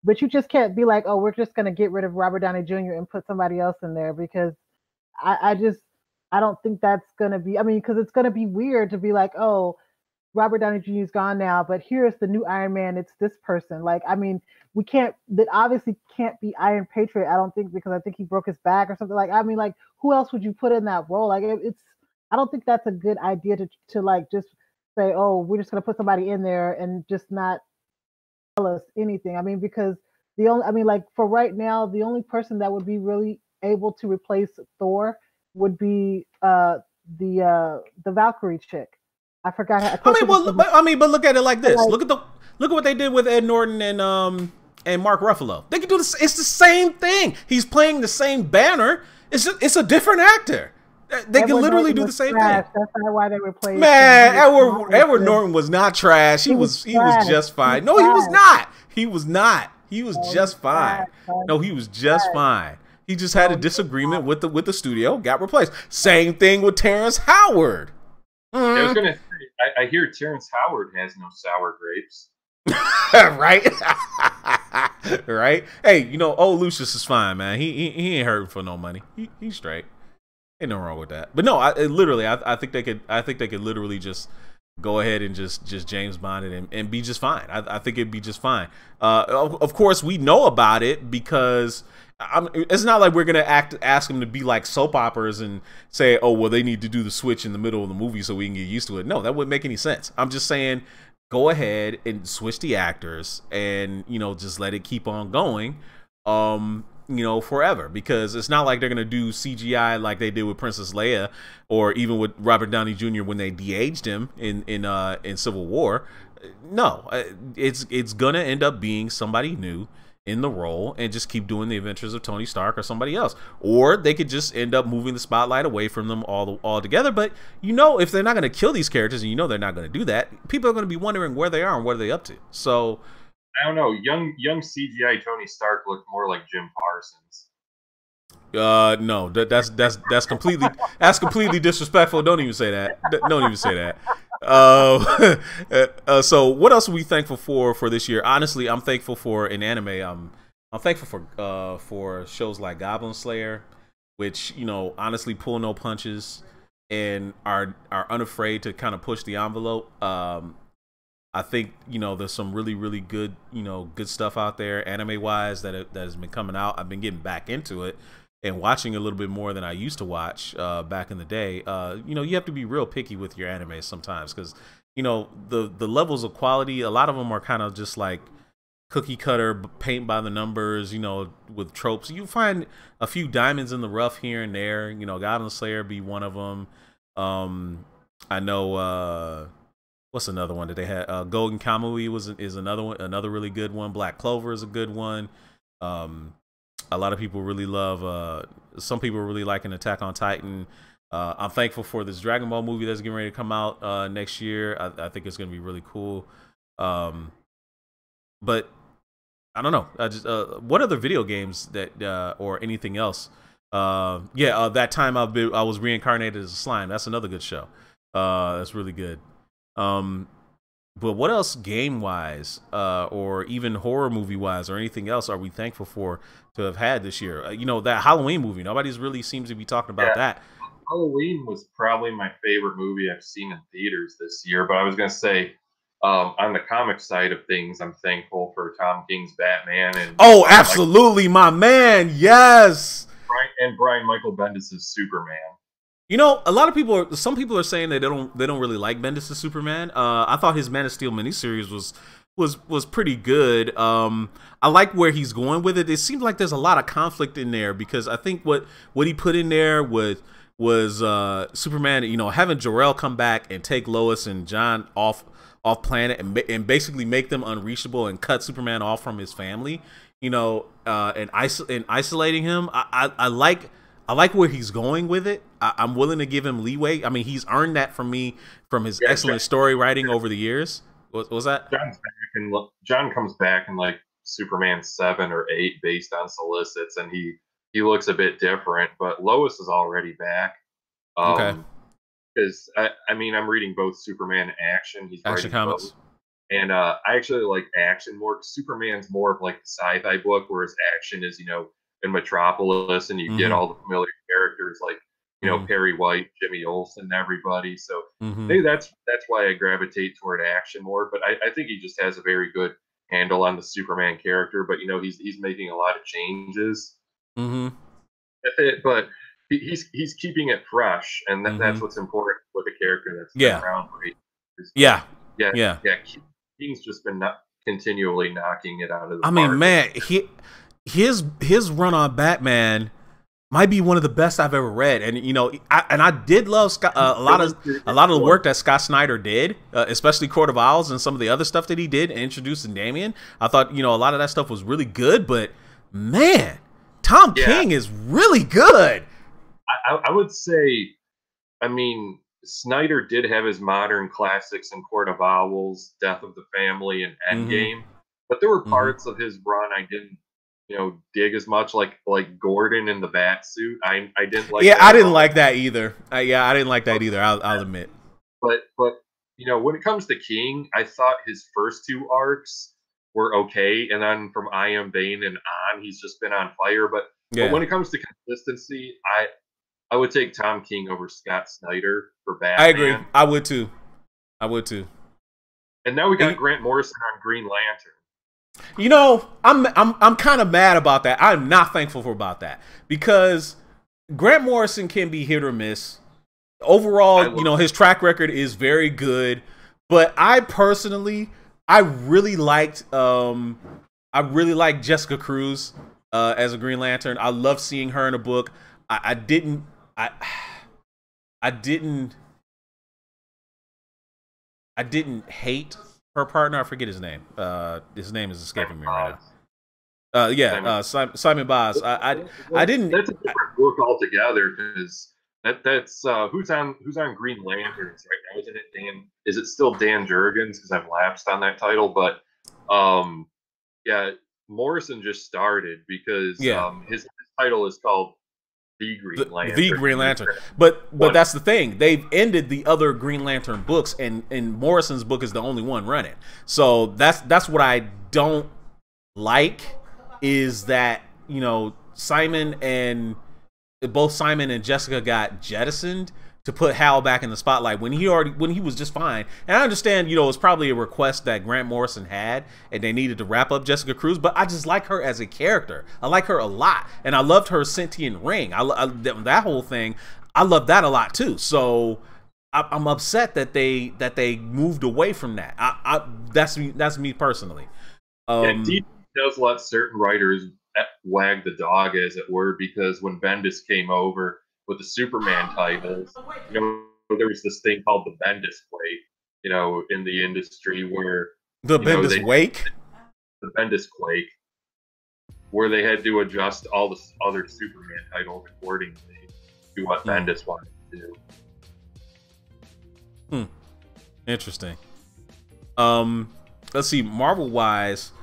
but you just can't be like, oh, we're just gonna get rid of Robert Downey Jr. and put somebody else in there, because I don't think that's gonna be. I mean, because it's gonna be weird to be like, oh, Robert Downey Jr. is gone now, but here's the new Iron Man. It's this person. Like, I mean, that obviously can't be Iron Patriot, I don't think, because I think he broke his back or something. Like, I mean, like, who else would you put in that role? Like, I don't think that's a good idea to like just say, oh, we're just gonna put somebody in there and just not tell us anything. I mean, because like, for right now, the only person that would be really able to replace Thor would be the Valkyrie chick. I forgot. But look at it like this. Look at what they did with Ed Norton and Mark Ruffalo. They can do this. It's the same thing. He's playing the same banner. It's a different actor. They can literally do the same thing. That's not why they replaced. Man, Edward Norton was not trash. He was just fine. No, he was not. He was not. He was just fine. No, he was just fine. He just had a disagreement with the studio. Got replaced. Same thing with Terrence Howard. I was gonna say, I hear Terrence Howard has no sour grapes. Right? Right? Hey, old Lucius is fine, man. He ain't hurting for no money. He's straight. Ain't no wrong with that. But no, I think they could literally just go ahead and just James Bond it and be just fine. I think it'd be just fine. Of course, we know about it because it's not like we're gonna ask them to be like soap operas and say, oh, well, they need to do the switch in the middle of the movie so we can get used to it. No, that wouldn't make any sense. I'm just saying, go ahead and switch the actors and just let it keep on going. Forever, because it's not like they're gonna do CGI like they did with Princess Leia, or even with Robert Downey Jr. when they de-aged him in Civil War. No, it's gonna end up being somebody new, in the role and just keep doing the adventures of Tony Stark or somebody else. Or they could just end up moving the spotlight away from them all together. But if they're not going to kill these characters, and they're not going to do that, people are going to be wondering where they are and what are they up to. So I don't know. Young CGI Tony Stark looked more like Jim Parsons. No, that's completely disrespectful. Don't even say that. Don't even say that. So what else are we thankful for this year? Honestly, I'm thankful for an anime. I'm thankful for shows like Goblin Slayer, which honestly pull no punches and are unafraid to kind of push the envelope. I think there's some really good good stuff out there anime wise that has been coming out. I've been getting back into it and watching a little bit more than I used to watch back in the day. You have to be real picky with your anime sometimes because the levels of quality, a lot of them are kind of just like cookie cutter, paint by the numbers, with tropes. You find a few diamonds in the rough here and there. Goblin Slayer be one of them. I know what's another one that they had? Golden Kamui is another one, another really good one. Black Clover is a good one. A lot of people really love. Some people really like an Attack on Titan. I'm thankful for this Dragon Ball movie that's getting ready to come out next year. I think it's going to be really cool. But I don't know. What other video games that or anything else? That time I was reincarnated as a slime. That's another good show. That's really good. But what else game wise, or even horror movie wise, or anything else are we thankful for to have had this year? That Halloween movie. Nobody's really seems to be talking about that. Halloween was probably my favorite movie I've seen in theaters this year. But I was gonna say, on the comic side of things, I'm thankful for Tom King's Batman and absolutely, my man, yes, and Brian Michael Bendis' Superman. A lot of some people are saying that they don't really like Bendis' Superman. I thought his Man of Steel miniseries was pretty good. I like where he's going with it. It seems like there's a lot of conflict in there because I think what he put in there was Superman, having Jor-El come back and take Lois and John off planet and basically make them unreachable and cut Superman off from his family, and isolating him. I like where he's going with it. I'm willing to give him leeway. I mean, he's earned that from me from his excellent story writing over the years. What was that? John comes back in like Superman 7 or 8 based on solicits, and he looks a bit different. But Lois is already back. Okay. Because I'm reading both Superman and Action. He's Action comics. Both. And I actually like Action more. Superman's more of like the sci-fi book, whereas Action is in Metropolis, and you get all the familiar characters like Perry White, Jimmy Olsen, everybody. So maybe that's why I gravitate toward Action more. But I think he just has a very good handle on the Superman character. But he's making a lot of changes. But he's keeping it fresh, and that's what's important with a character that's been around for 8 years. King's just been continually knocking it out of the park. Man, his run on Batman might be one of the best I've ever read, and I did love a lot of the work that Scott Snyder did, especially Court of Owls and some of the other stuff that he did introducing Damian. I thought a lot of that stuff was really good, but man, Tom King is really good. I would say, Snyder did have his modern classics in Court of Owls, Death of the Family, and Endgame, but there were parts of his run I didn't dig as much, like Gordon in the bat suit. I didn't like. Yeah, I didn't like that either. I didn't like that either. I'll admit. But when it comes to King, I thought his first 2 arcs were okay, and then from I Am Bane and on, he's just been on fire. But when it comes to consistency, I would take Tom King over Scott Snyder for Batman. I agree. I would too. And now we got Grant Morrison on Green Lantern. I'm kind of mad about that. I'm not thankful about that because Grant Morrison can be hit or miss. Overall, his track record is very good, but I really liked Jessica Cruz as a Green Lantern. I loved seeing her in a book. I didn't hate her partner. I forget his name. His name is escaping me right now. Yeah, Simon Baz. I didn't. That's a different book altogether because that's who's on Green Lanterns right now? Isn't it Dan? Is it still Dan Jurgens? Because I've lapsed on that title, but yeah, Morrison just started because his title is called The Green Lantern. The Green Lantern. But that's the thing. They've ended the other Green Lantern books, and Morrison's book is the only one running. So that's what I don't like, is that, you know, both Simon and Jessica got jettisoned to put Hal back in the spotlight when he was just fine. And I understand, you know, it's probably a request that Grant Morrison had, and they needed to wrap up Jessica Cruz, but I just like her as a character. I like her a lot, and I loved her sentient ring. That whole thing, I love that a lot too. So I'm upset that they moved away from that. That's me personally. DC does let certain writers wag the dog, as it were, because when Bendis came over with the Superman titles, you know, there was this thing called the Bendis Quake, you know, in the industry where the Bendis Wake, the Bendis Quake, where they had to adjust all the other Superman titles accordingly to what Bendis wanted to do. Interesting. Let's see, Marvel wise,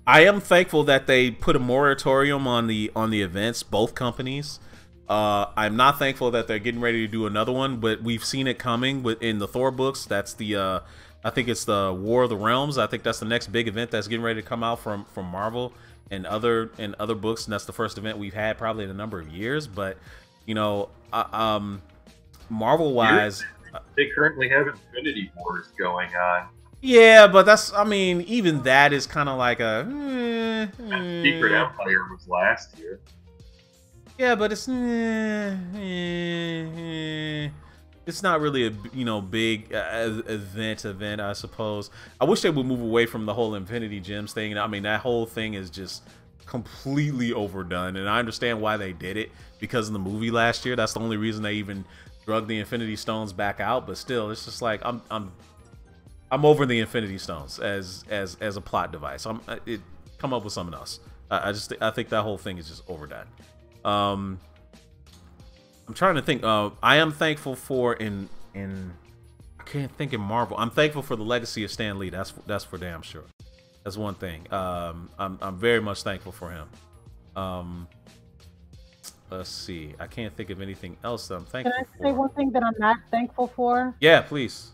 I am thankful that they put a moratorium on the events, both companies. I'm not thankful that they're getting ready to do another one, but we've seen it coming in the Thor books. That's the I think it's the War of the Realms. I think that's the next big event that's getting ready to come out from Marvel and other books, and that's the first event we've had probably in a number of years. But you know, Marvel wise, they currently have Infinity Wars going on. Yeah, but that's, I mean, even that is kind of like a Secret Empire was last year. Yeah, but it's not really a, you know, big event, I suppose. I wish they would move away from the whole Infinity Gems thing. I mean, that whole thing is just completely overdone, and I understand why they did it because of the movie last year. That's the only reason they even drug the Infinity Stones back out. But still, it's just like I'm over the Infinity Stones as a plot device. Come up with something else. I think that whole thing is just overdone. I'm trying to think. I am thankful for I can't think in Marvel. I'm thankful for the legacy of Stan Lee. That's for damn sure. That's one thing. I'm very much thankful for him. Let's see. I can't think of anything else that I'm thankful for. Can I say one thing that I'm not thankful for? Yeah, please.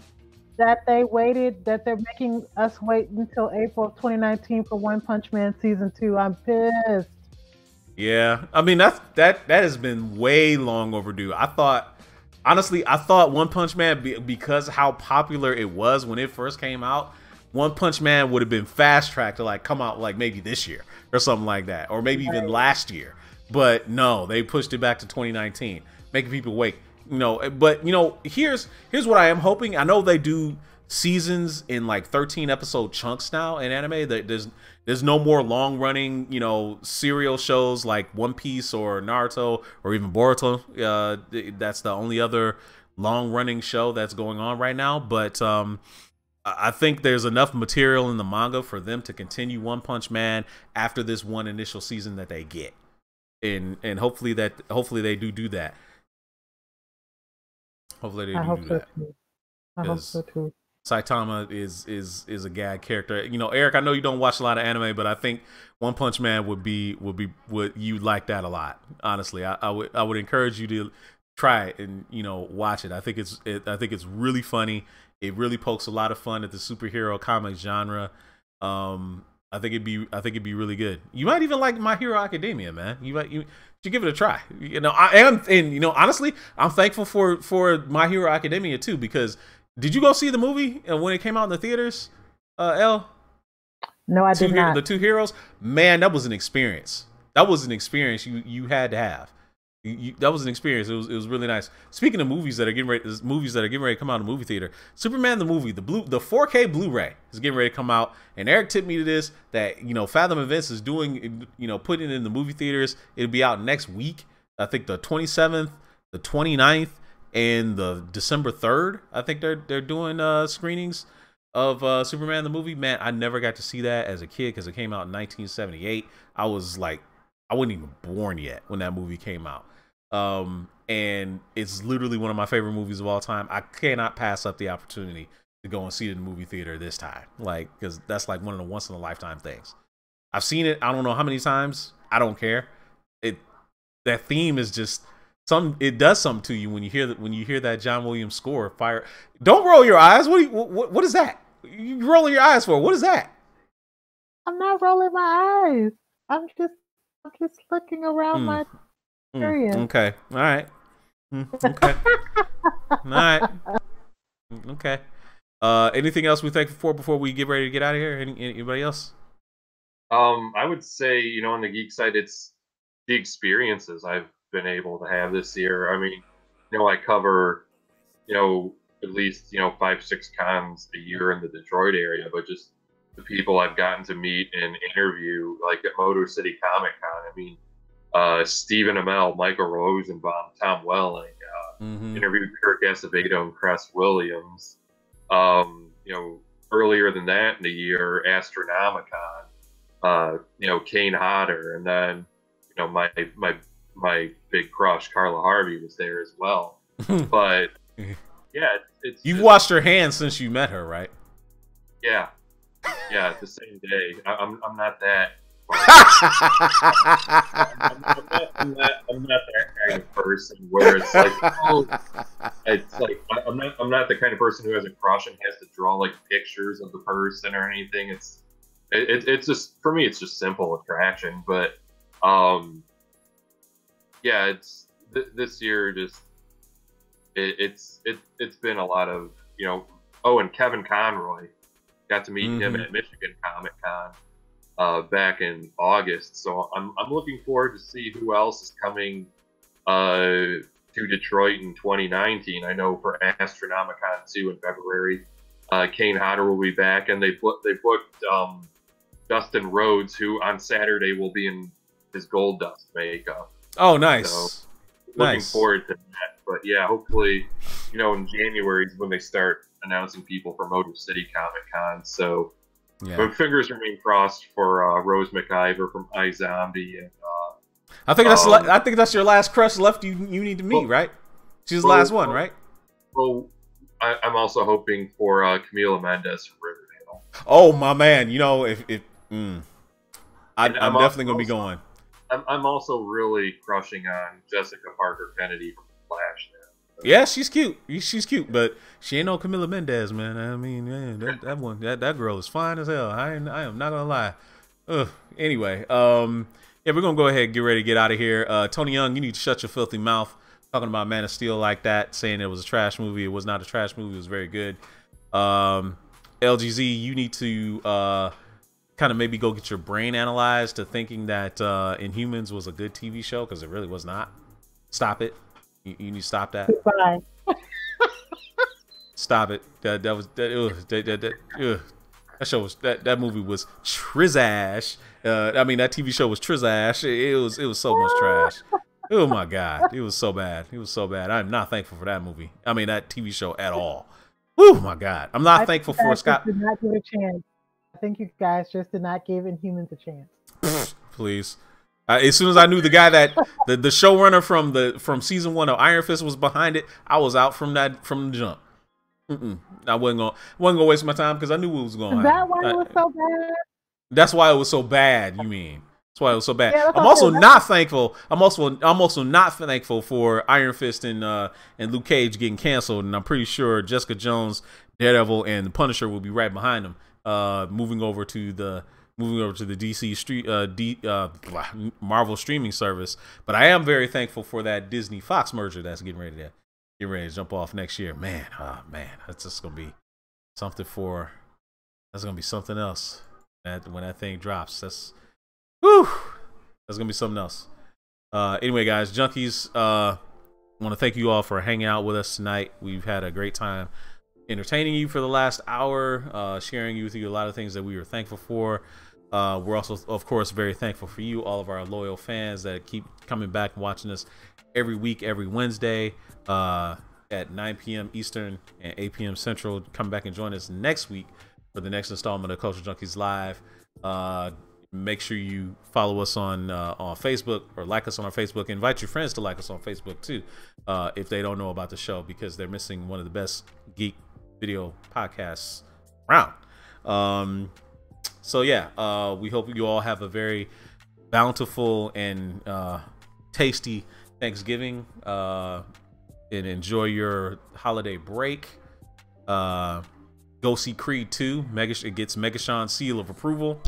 That they're making us wait until April of 2019 for One Punch Man season 2. I'm pissed. Yeah, I mean that has been way long overdue. Honestly, I thought One Punch Man, because how popular it was when it first came out, One Punch Man would have been fast tracked to like come out like maybe this year or something like that, or maybe even last year. But no, they pushed it back to 2019, making people wait. You know, but you know, here's what I am hoping. I know they do seasons in like 13 episode chunks now in anime. There's no more long running, you know, serial shows like One Piece or Naruto or even Boruto. That's the only other long running show that's going on right now. But I think there's enough material in the manga for them to continue One Punch Man after this one initial season that they get, and hopefully they do that. Hopefully they do that. I hope so too. Saitama is a gag character. You know, Eric, I know you don't watch a lot of anime, but I think One Punch Man would you like that a lot. Honestly, I would encourage you to try it and, you know, watch it. I think it's really funny. It really pokes a lot of fun at the superhero comic genre. I think it'd be really good. You might even like My Hero Academia, man. You should give it a try. You know, I am, and you know, honestly, I'm thankful for My Hero Academia too, because did you go see the movie when it came out in the theaters, Elle? No, I did not. The Two Heroes, man, that was an experience. That was an experience you had to have. That was an experience. It was really nice. Speaking of movies that are getting ready to come out in the movie theater, Superman the movie, the 4K Blu-ray is getting ready to come out. And Eric tipped me to this, that, you know, Fathom Events is doing, you know, putting it in the movie theaters. It'll be out next week. I think the 27th, the 29th, and the December 3rd. I think they're doing screenings. Superman the movie, man, I never got to see that as a kid because it came out in 1978. I was like, I wasn't even born yet when that movie came out. And it's literally one of my favorite movies of all time. I cannot pass up the opportunity to go and see it in the movie theater this time, like, because that's like one of the once in a lifetime things. I've seen it, I don't know how many times. I don't care. That theme is just it does something to you when you hear that John Williams score. Fire! Don't roll your eyes. What is that? You rolling your eyes for? What is that? I'm not rolling my eyes. I'm just looking around my area. Okay. All right. Okay. All right. Okay. Anything else we thankful for before we get ready to get out of here? Anybody else? I would say, on the geek side, it's the experiences I've been able to have this year. I mean, I cover, at least, 5-6 cons a year in the Detroit area, but just the people I've gotten to meet and interview, like at Motor City Comic Con. I mean, Stephen Amell, Michael Rosenbaum, Tom Welling, interviewed Kirk Acevedo and Cress Williams. Earlier than that in the year, Astronomicon, Kane Hodder, and then, my big crush, Carla Harvey, was there as well. But yeah, you've washed her hands since you met her, right? Yeah, the same day. I'm not that. I'm not that kind of person where it's like, I'm not the kind of person who has a crush and has to draw like pictures of the person or anything. It's just, for me, it's just simple attraction. But yeah, it's this year just it's been a lot of, and Kevin Conroy, got to meet him at Michigan Comic Con back in August. So I'm looking forward to see who else is coming to Detroit in 2019. I know for Astronomicon 2 in February, Kane Hodder will be back, and they booked Dustin Rhodes, who on Saturday will be in his Gold Dust makeup. Oh, nice. So, looking forward to that. But yeah, hopefully, in January is when they start announcing people for Motor City Comic Con. So, but fingers remain crossed for Rose McIver from iZombie, and I think that's your last crush left. You need to meet, right? She's the last one, right? Well, I'm also hoping for Camila Mendes from Riverdale. Oh my man, I'm definitely gonna be going. I'm also really crushing on Jessica Parker Kennedy from Flash now. So. Yeah, she's cute. She's cute, but she ain't no Camila Mendes, man. I mean, man, that girl is fine as hell. I am not gonna lie. Anyway, yeah, we're gonna go ahead and get ready to get out of here. Tony Young, you need to shut your filthy mouth talking about Man of Steel like that, saying it was a trash movie. It was not a trash movie. It was very good. LGZ, you need to kind of maybe go get your brain analyzed to thinking that Inhumans was a good TV show, because it really was not. Stop it. You need to stop that. Goodbye. Stop it. That show was that movie was trizash. I mean, that TV show was trizash. It was so much trash. Oh my god, it was so bad. It was so bad. I'm not thankful for that movie. I mean, that TV show at all. Oh my god, I'm not thankful for Scott. Did not give a chance. I think you guys just did not give Inhumans a chance. Please. As soon as I knew the guy that the showrunner from season 1 of Iron Fist was behind it, I was out from the jump. I wasn't gonna waste my time because I knew what was going on. Is that why it was so bad? That's why it was so bad. You mean? That's why it was so bad. Yeah, I'm also not thankful. I'm also not thankful for Iron Fist and Luke Cage getting canceled, and I'm pretty sure Jessica Jones, Daredevil, and the Punisher will be right behind them. Moving over to the DC Marvel streaming service. But I am very thankful for that Disney Fox merger that's getting ready to jump off next year. Man, that's just gonna be something that's gonna be something else. When that thing drops, that's gonna be something else. Anyway, guys, Junkies, I want to thank you all for hanging out with us tonight. We've had a great time entertaining you for the last hour, sharing with you a lot of things that we were thankful for. We're also, of course, very thankful for you, all of our loyal fans that keep coming back and watching us every week, every Wednesday. at 9 p.m. Eastern and 8 p.m. Central. Come back and join us next week for the next installment of Culture Junkies Live. Make sure you follow us on Facebook, or like us on our Facebook. Invite your friends to like us on Facebook too, if they don't know about the show, because they're missing one of the best geek video podcasts around. So yeah, we hope you all have a very bountiful and tasty Thanksgiving, and enjoy your holiday break. Go see Creed 2. It gets Megashawn's seal of approval.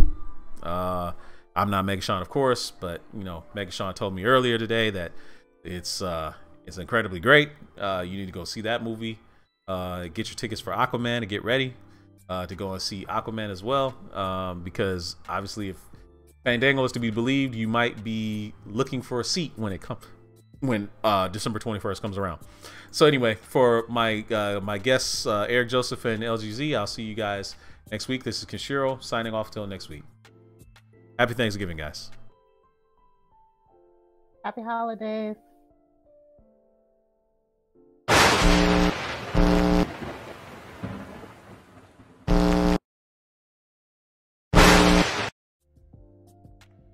I'm not Megashawn, of course, but you know, Megashawn told me earlier today that it's incredibly great. You need to go see that movie. Get your tickets for Aquaman and get ready to go and see Aquaman as well, because obviously, if Fandango is to be believed, you might be looking for a seat when December 21st comes around. So anyway, for my guests, Eric Joseph and LGZ, I'll see you guys next week. This is Kenshiro signing off till next week. Happy Thanksgiving, guys. Happy holidays.